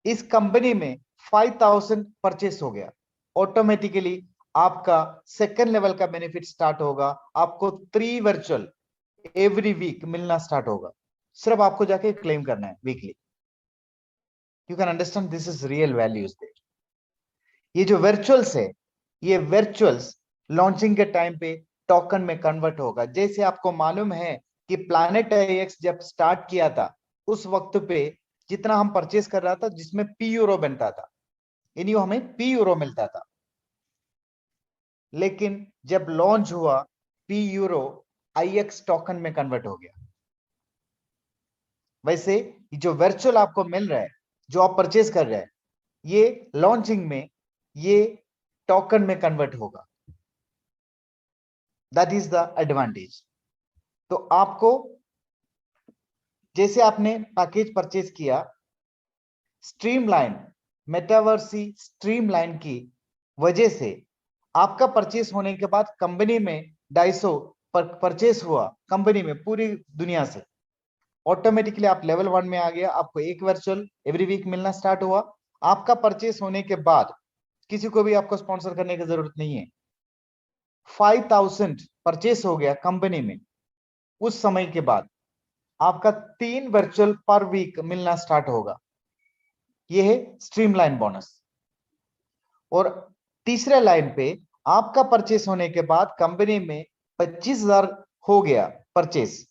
इस कंपनी में 5000 परचेस हो गया, ऑटोमेटिकली आपका सेकंड लेवल का बेनिफिट स्टार्ट होगा। आपको 3 वर्चुअल एवरी वीक मिलना स्टार्ट होगा। सिर्फ आपको जाके क्लेम करना है weekly. You can understand this is real values there. ये जो वर्चुअल्स है, ये वर्चुअल्स लॉन्चिंग के टाइम पे टोकन में कन्वर्ट होगा। जैसे आपको मालूम है कि प्लैनेट IX जब स्टार्ट किया था, उस वक्त पे जितना हम परचेस कर रहा था, जिसमें P यूरो बनता था, यानी हमें P यूरो मिलता था। लेकिन जब लॉन्च हुआ, P यूरो IX टोकन में कन्वर्ट हो गया। वैसे जो वर्चुअल आपको मिल रहा है, जो आप परचेस कर रहे हैं, ये लॉन्चिंग में ये टोकन में कन्वर्ट होगा। That is the advantage. तो आपको, जैसे आपने पैकेज परचेज किया, स्ट्रीमलाइन, मेटावर्सी स्ट्रीमलाइन की वजह से आपका परचेस होने के बाद कंपनी में 250 परचेस हुआ, कंपनी में पूरी दुनिया से, ऑटोमेटिकली आप लेवल 1 में आ गया। आपको एक वर्चुअल एवरी वीक मिलना स्टार्ट हुआ। आपका परचेस होने के बाद किसी को भी आपको स्पॉन्सर करने की जरूरत नहीं है। 5000 परचेस हो गया कंपनी में, उस समय के बाद आपका 3 वर्चुअल पर वीक मिलना स्टार्ट होगा। यह है स्ट्रीमलाइन बोनस। और तीसरे लाइन पे आपका परचेस होने के बाद कंपनी में 25,000 हो गया परचेस,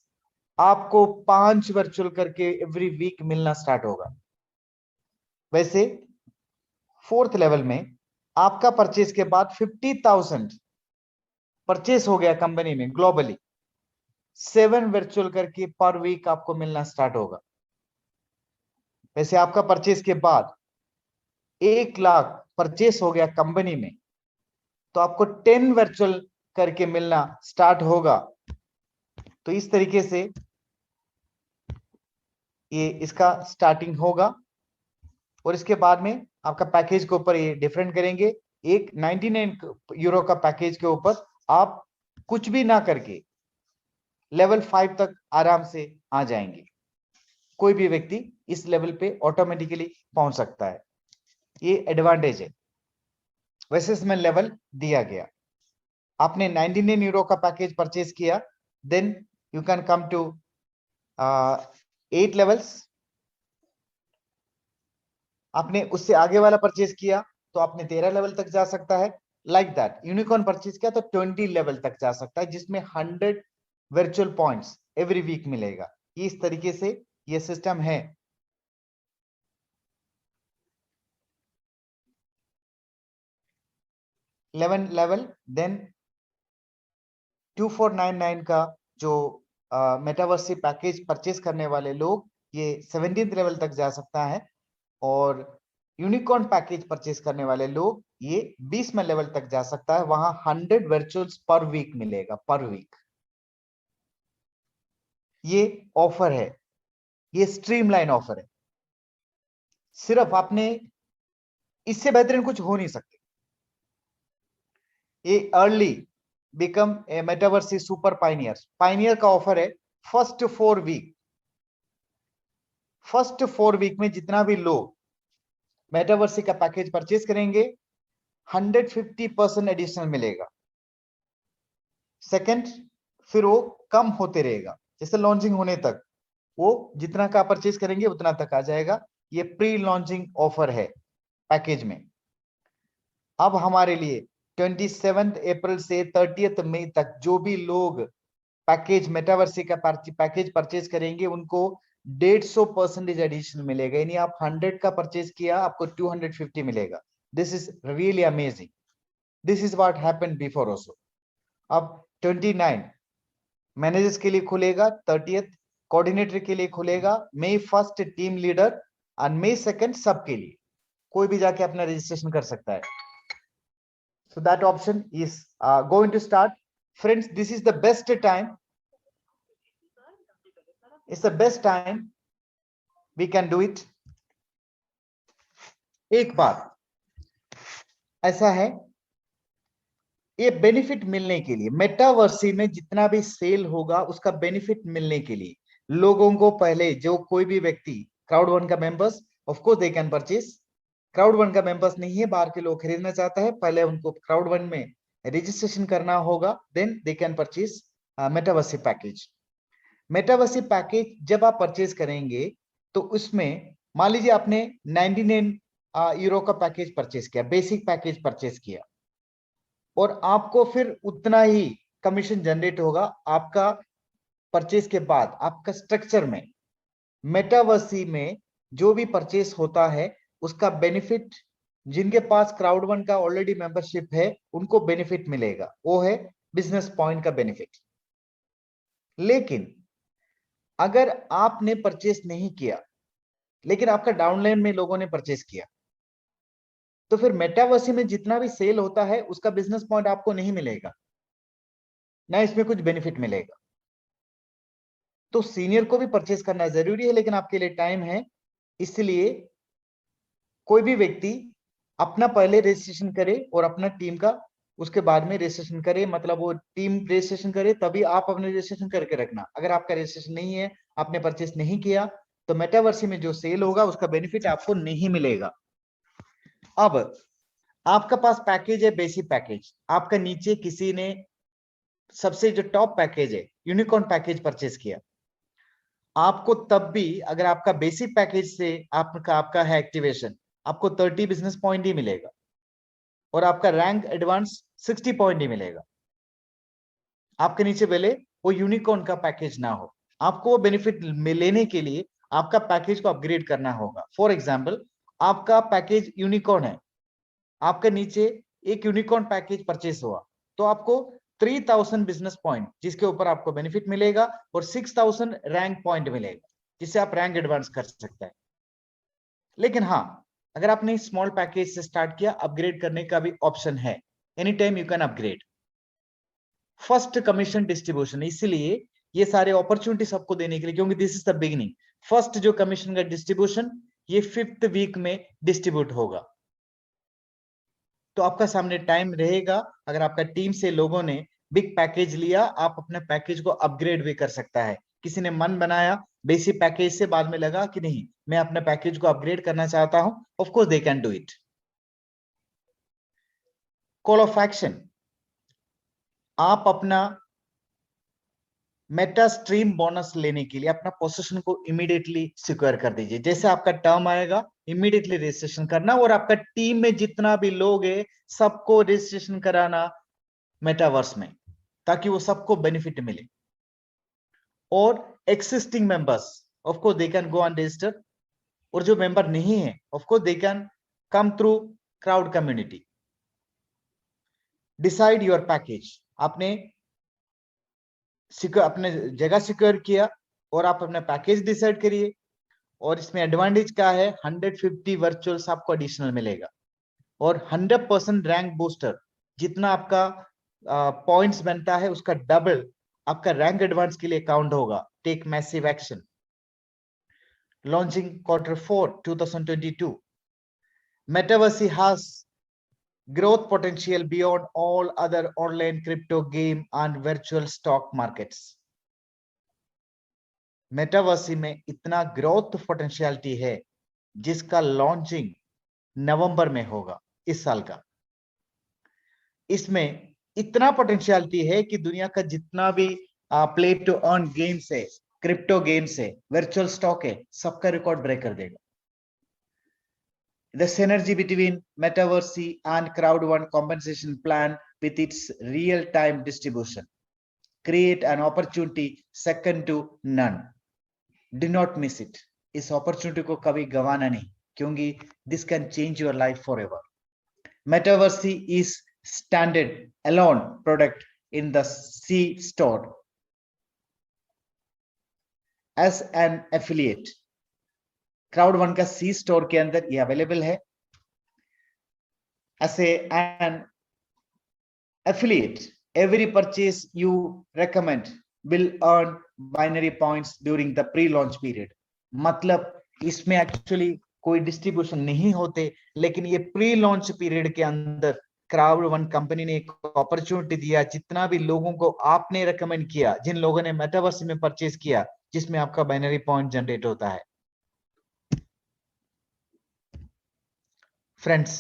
आपको 5 वर्चुअल करके एवरी वीक मिलना स्टार्ट होगा। वैसे फोर्थ लेवल में आपका परचेस के बाद 50,000 परचेस हो गया कंपनी में ग्लोबली, 7 वर्चुअल करके पर वीक आपको मिलना स्टार्ट होगा। वैसे आपका परचेस के बाद 1 लाख परचेस हो गया कंपनी में, तो आपको 10 वर्चुअल करके मिलना स्टार्ट होगा। तो इस तरीके से ये इसका स्टार्टिंग होगा। और इसके बाद में आपका पैकेज के ऊपर ये डिफरेंट करेंगे। एक 99 यूरो का पैकेज के ऊपर आप कुछ भी ना करके लेवल 5 तक आराम से आ जाएंगे। कोई भी व्यक्ति इस लेवल पे ऑटोमेटिकली पहुंच सकता है। ये एडवांटेज है। वैसे इसमें लेवल दिया गया। आपने 99 यूरो का पैकेज परचेज किया, then you can come to 8 levels. आपने उससे आगे वाला परचेज किया तो आपने 13 लेवल तक जा सकता है। लाइक दैट यूनिकॉर्न परचेज किया तो 20 लेवल तक जा सकता है, जिसमें 100 वर्चुअल पॉइंट्स एवरी वीक मिलेगा। ये इस तरीके से ये सिस्टम है। लेवल देन 2499 का जो मेटावर्सी पैकेज परचेज करने वाले लोग, ये 17th लेवल तक जा सकता है। और यूनिकॉर्न पैकेज परचेज करने वाले लोग ये 20वें लेवल तक जा सकता है। वहां 100 वर्चुअल्स पर वीक मिलेगा, पर वीक। ये ऑफर है, ये स्ट्रीमलाइन ऑफर है। सिर्फ आपने, इससे बेहतरीन कुछ हो नहीं सकते। ये early become a Metaversy super pioneer, pioneer का ऑफर है। फर्स्ट 4 वीक फर्स्ट 4 वीक में जितना भी लोग मेटावर्सी का पैकेज परचेज करेंगे 150% एडिशनल मिलेगा। सेकंड, फिर वो कम होते रहेगा, जैसे लॉन्चिंग होने तक वो जितना का परचेज करेंगे उतना तक आ जाएगा। ये प्री लॉन्चिंग ऑफर है पैकेज में। अब हमारे लिए 27 अप्रैल से 30 मई तक जो भी लोग पैकेज मेटावर्सी का पैकेज परचेज करेंगे उनको 150% एडिशनल मिलेगा। यानी आप 100 का परचेज किया आपको 250 मिलेगा। This is really amazing. This is what happened before also. अब 29 मैनेजर्स के लिए खुलेगा, 30th कोऑर्डिनेटर के लिए खुलेगा, मई 1 टीम लीडर और मई 2 सबके लिए कोई भी जाके अपना रजिस्ट्रेशन कर सकता है। So that option is going to start. Friends, this is the best time. It's the best time we can do it. एक बात ऐसा है, ये बेनिफिट मिलने के लिए मेटावर्सी में जितना भी सेल होगा उसका बेनिफिट मिलने के लिए लोगों को पहले जो कोई भी व्यक्ति क्राउड वन का members of course they can purchase. Crowd one का मेंबर्स नहीं है, बाहर के लोग खरीदना चाहता है, पहले उनको क्राउड वन में रजिस्ट्रेशन करना होगा, then they can purchase Metaversy package. Metaversy package जब आप परचेज करेंगे तो उसमें मान लीजिए आपने 99 यूरो का पैकेज परचेज किया, बेसिक पैकेज परचेज किया, और आपको फिर उतना ही कमीशन जनरेट होगा आपका परचेज के बाद। आपका स्ट्रक्चर में मेटावर्सी में जो भी परचेज होता है उसका बेनिफिट जिनके पास क्राउड वन का ऑलरेडी मेंबरशिप है उनको बेनिफिट मिलेगा, वो है बिजनेस पॉइंट का बेनिफिट। लेकिन अगर आपने परचेज नहीं किया लेकिन आपका डाउनलाइन में लोगों ने परचेज किया तो फिर मेटावर्सी में जितना भी सेल होता है उसका बिजनेस पॉइंट आपको नहीं मिलेगा, ना इसमें कुछ बेनिफिट मिलेगा। तो सीनियर को भी परचेज करना जरूरी है, लेकिन आपके लिए टाइम है, इसलिए कोई भी व्यक्ति अपना पहले रजिस्ट्रेशन करे और अपना टीम का उसके बाद में रजिस्ट्रेशन करे। मतलब वो टीम रजिस्ट्रेशन करे तभी आप अपने रजिस्ट्रेशन करके रखना। अगर आपका रजिस्ट्रेशन नहीं है, आपने परचेज नहीं किया, तो मेटावर्सी में जो सेल होगा उसका बेनिफिट आपको नहीं मिलेगा। अब आपका पास पैकेज है बेसिक पैकेज, आपका नीचे किसी ने सबसे जो टॉप पैकेज है यूनिकॉर्न पैकेज परचेज किया, आपको तब भी अगर आपका बेसिक पैकेज से आपका है एक्टिवेशन, आपको 30 बिजनेस पॉइंट ही मिलेगा और आपका रैंक एडवांस 60 पॉइंट ही मिलेगा। आपके नीचे पहले वो यूनिकॉर्न का पैकेज ना हो, आपको वो बेनिफिट लेने के लिए आपका पैकेज को अपग्रेड करना होगा। फॉर एग्जाम्पल, आपका पैकेज यूनिकॉर्न है, आपके नीचे एक यूनिकॉर्न पैकेज परचेस हुआ, तो आपको 3000 बिजनेस पॉइंट जिसके ऊपर आपको बेनिफिट मिलेगा और 6000 रैंक पॉइंट मिलेगा जिससे आप रैंक एडवांस कर सकते हैं। लेकिन हाँ, अगर आपने स्मॉल पैकेज से स्टार्ट किया, अपग्रेड करने का भी ऑप्शन है, any time you can upgrade. First commission distribution, इसलिए ये सारे अपॉर्चुनिटी सबको देने के लिए, क्योंकि this is the beginning. First जो कमीशन का डिस्ट्रीब्यूशन ये 5th वीक में डिस्ट्रीब्यूट होगा। तो आपका सामने टाइम रहेगा, अगर आपका टीम से लोगों ने बिग पैकेज लिया, आप अपने पैकेज को अपग्रेड भी कर सकता है। किसी ने मन बनाया बेसिक पैकेज से, बाद में लगा कि नहीं मैं अपने पैकेज को अपग्रेड करना चाहता हूं, of course they can do it. Call of action, आप अपना मेटा स्ट्रीम बोनस लेने के लिए अपना पोजीशन को इमीडिएटली सिक्योर कर दीजिए। जैसे आपका टर्म आएगा इमीडिएटली रजिस्ट्रेशन करना, और आपका टीम में जितना भी लोग है सबको रजिस्ट्रेशन कराना मेटावर्स में, ताकि वो सबको बेनिफिट मिले। और existing members of course they can go and register, और जो मेंबर नहीं है of course they can come through crowd community. Decide your package, आपने अपने जगह सिक्योर किया और आप अपना पैकेज डिसाइड करिए। और इसमें एडवांटेज क्या है, 150 वर्चुअल्स आपको एडिशनल मिलेगा और 100% रैंक बूस्टर, जितना आपका पॉइंट्स बनता है उसका डबल आपका रैंक एडवांस के लिए काउंट होगा। Take massive action. Launching Q4 2022, Metaverse has growth potential beyond all other online crypto game and virtual stock markets. मेटावर्सी में इतना ग्रोथ पोटेंशियलिटी है जिसका लॉन्चिंग नवंबर में होगा इस साल का। इसमें इतना पोटेंशियलिटी है कि दुनिया का जितना भी प्ले टू अर्न गेम्स है, क्रिप्टो गेम्स है, वर्चुअल स्टॉक है, सबका रिकॉर्ड ब्रेक कर देगा। The synergy between Metaverse and Crowd1 compensation plan with its real-time distribution create an opportunity second to none. Do not miss it. इस opportunity को कभी गवाना नहीं, क्योंकि this can change your life forever. Metaverse is standard alone product in the C store as an affiliate. Crowd1 का C store के अंदर ये अवेलेबल है। As an affiliate, every purchase you recommend will earn binary points during the pre-launch period. मतलब इसमें actually कोई distribution नहीं होते, लेकिन ये प्री लॉन्च पीरियड के अंदर Crowd1 कंपनी ने एक अपॉर्चुनिटी दिया। जितना भी लोगों को आपने रेकमेंड किया, जिन लोगों ने मेटावर्स में परचेज किया, जिसमें आपका बाइनरी पॉइंट जनरेट होता है। फ्रेंड्स,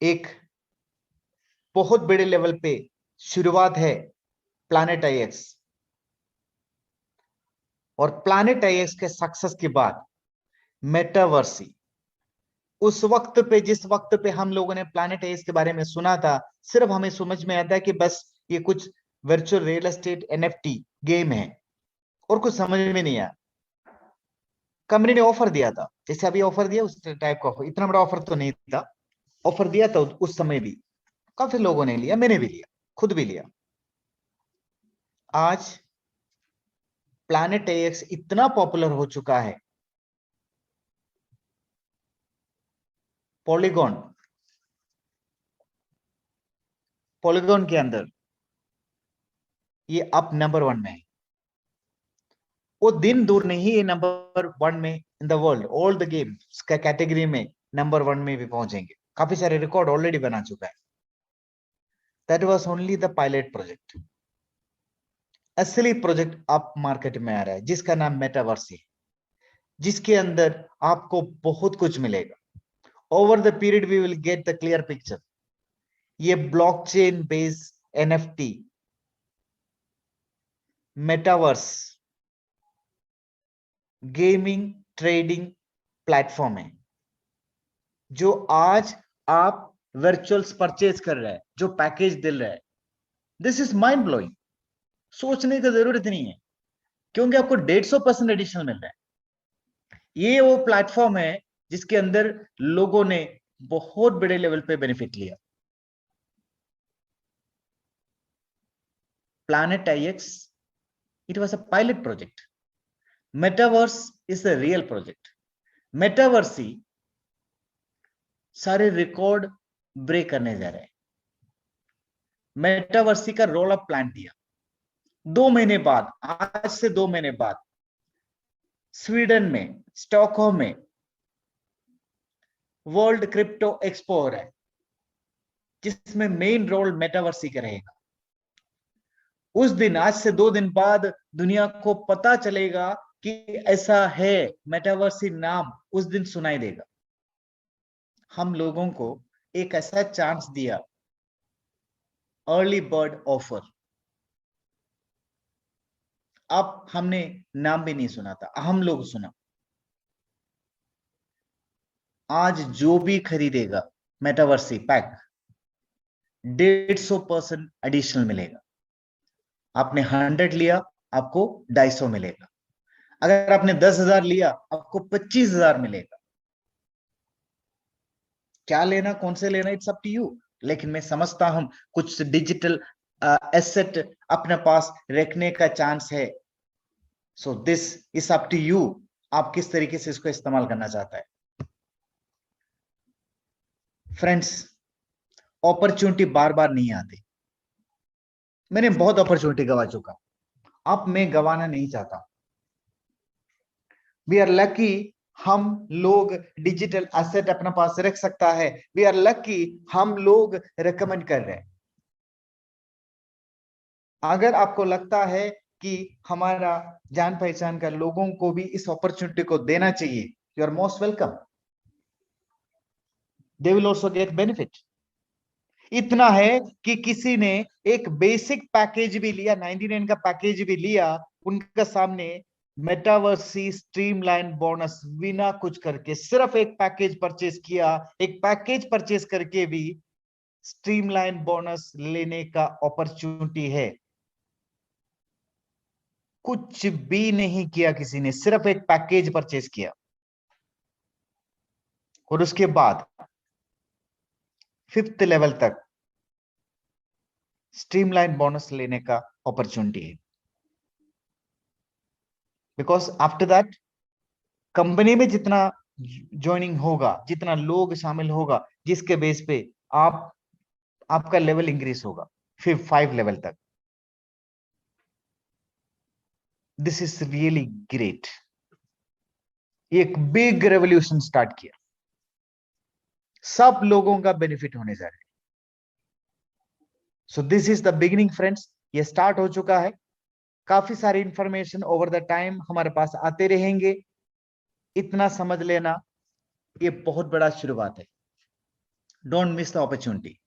एक बहुत बड़े लेवल पे शुरुआत है प्लैनेट आईएक्स, और प्लैनेट आईएक्स के सक्सेस के बाद मेटावर्सी उस वक्त पे, जिस वक्त पे हम लोगों ने प्लैनेट आईएक्स के बारे में सुना था, सिर्फ हमें समझ में आता है कि बस ये कुछ virtual real estate NFT game है, और कुछ समझ में नहीं आया। कंपनी ने ऑफर दिया था, जैसे अभी ऑफर दिया उस टाइप का, इतना बड़ा ऑफर तो नहीं था, ऑफर दिया था उस समय भी, काफी लोगों ने लिया, मैंने भी लिया, खुद भी लिया। आज प्लैनेट आईएक्स इतना पॉपुलर हो चुका है, पॉलीगॉन के अंदर ये अब नंबर 1 में है। वो दिन दूर नहीं, ये नंबर 1 में इन the world all the games का कैटेगरी में नंबर 1 में भी पहुंचेंगे। काफी सारे रिकॉर्ड ऑलरेडी बना चुका है। That was only the pilot project. असली प्रोजेक्ट अब मार्केट में आ रहा है, जिसका नाम मेटावर्स है, जिसके अंदर आपको बहुत कुछ मिलेगा। Over the period we will get the clear picture. ये blockchain based NFT metaverse gaming trading platform है, जो आज आप वर्चुअल्स परचेज कर रहे हैं, जो पैकेज दिल रहा है। This is mind blowing. सोचने की जरूरत नहीं है, क्योंकि आपको 150% एडिशनल मिल रहा है। ये वो प्लेटफॉर्म है जिसके अंदर लोगों ने बहुत बड़े लेवल पे बेनिफिट लिया। Planet आईएक्स, it was a pilot project. Metaverse is a real project. Metaverse सारे रिकॉर्ड ब्रेक करने जा रहे हैं। मेटावर्सी का रोल अप प्लान दिया 2 महीने बाद, आज से 2 महीने बाद स्वीडन में स्टॉकहोम में वर्ल्ड क्रिप्टो एक्सपो हो रहा है, जिसमें मेन रोल मेटावर्सी का रहेगा। उस दिन, आज से 2 दिन बाद दुनिया को पता चलेगा कि ऐसा है, मेटावर्सी नाम उस दिन सुनाई देगा। हम लोगों को एक ऐसा चांस दिया, अर्ली बर्ड ऑफर। अब हमने नाम भी नहीं सुना था, हम लोग सुना। आज जो भी खरीदेगा मेटावर्सी पैक 150% एडिशनल मिलेगा। आपने 100 लिया, आपको 250 मिलेगा। अगर आपने 10,000 लिया, आपको 25,000 मिलेगा। क्या लेना, कौन से लेना, इट्स अप टू यू। लेकिन मैं समझता हूं कुछ डिजिटल एसेट अपने पास रखने का चांस है। So this is up to you, आप किस तरीके से इसको इस्तेमाल करना चाहता है। फ्रेंड्स, अपॉर्चुनिटी बार बार नहीं आती। मैंने बहुत अपॉर्चुनिटी गवा चुका, अब मैं गवाना नहीं चाहता। वी आर लकी, हम लोग डिजिटल एसेट अपने पास रख सकता है। वी आर लकी, हम लोग रेकमेंड कर रहे हैं। अगर आपको लगता है कि हमारा जान पहचान का लोगों को भी इस अपॉर्चुनिटी को देना चाहिए, you are most welcome, they will also get benefit. इतना है कि किसी ने एक बेसिक पैकेज भी लिया, 99 का पैकेज भी लिया, उनका सामने मेटावर्सी स्ट्रीमलाइन बोनस बिना कुछ करके सिर्फ एक पैकेज परचेज किया, एक पैकेज परचेज करके भी स्ट्रीमलाइन बोनस लेने का अपॉर्चुनिटी है। कुछ भी नहीं किया किसी ने, सिर्फ एक पैकेज परचेज किया और उसके बाद 5th लेवल तक स्ट्रीमलाइन बोनस लेने का अपॉर्चुनिटी है। बिकॉज आफ्टर दैट कंपनी में जितना ज्वाइनिंग होगा, जितना लोग शामिल होगा, जिसके बेस पे आपका लेवल इंक्रीज होगा 5 लेवल तक। This is really great. एक बिग रेवोल्यूशन स्टार्ट किया, सब लोगों का बेनिफिट होने जा रहा है। So this is the beginning friends, ये स्टार्ट हो चुका है। काफी सारी इंफॉर्मेशन ओवर द टाइम हमारे पास आते रहेंगे। इतना समझ लेना, ये बहुत बड़ा शुरुआत है। Don't miss the opportunity.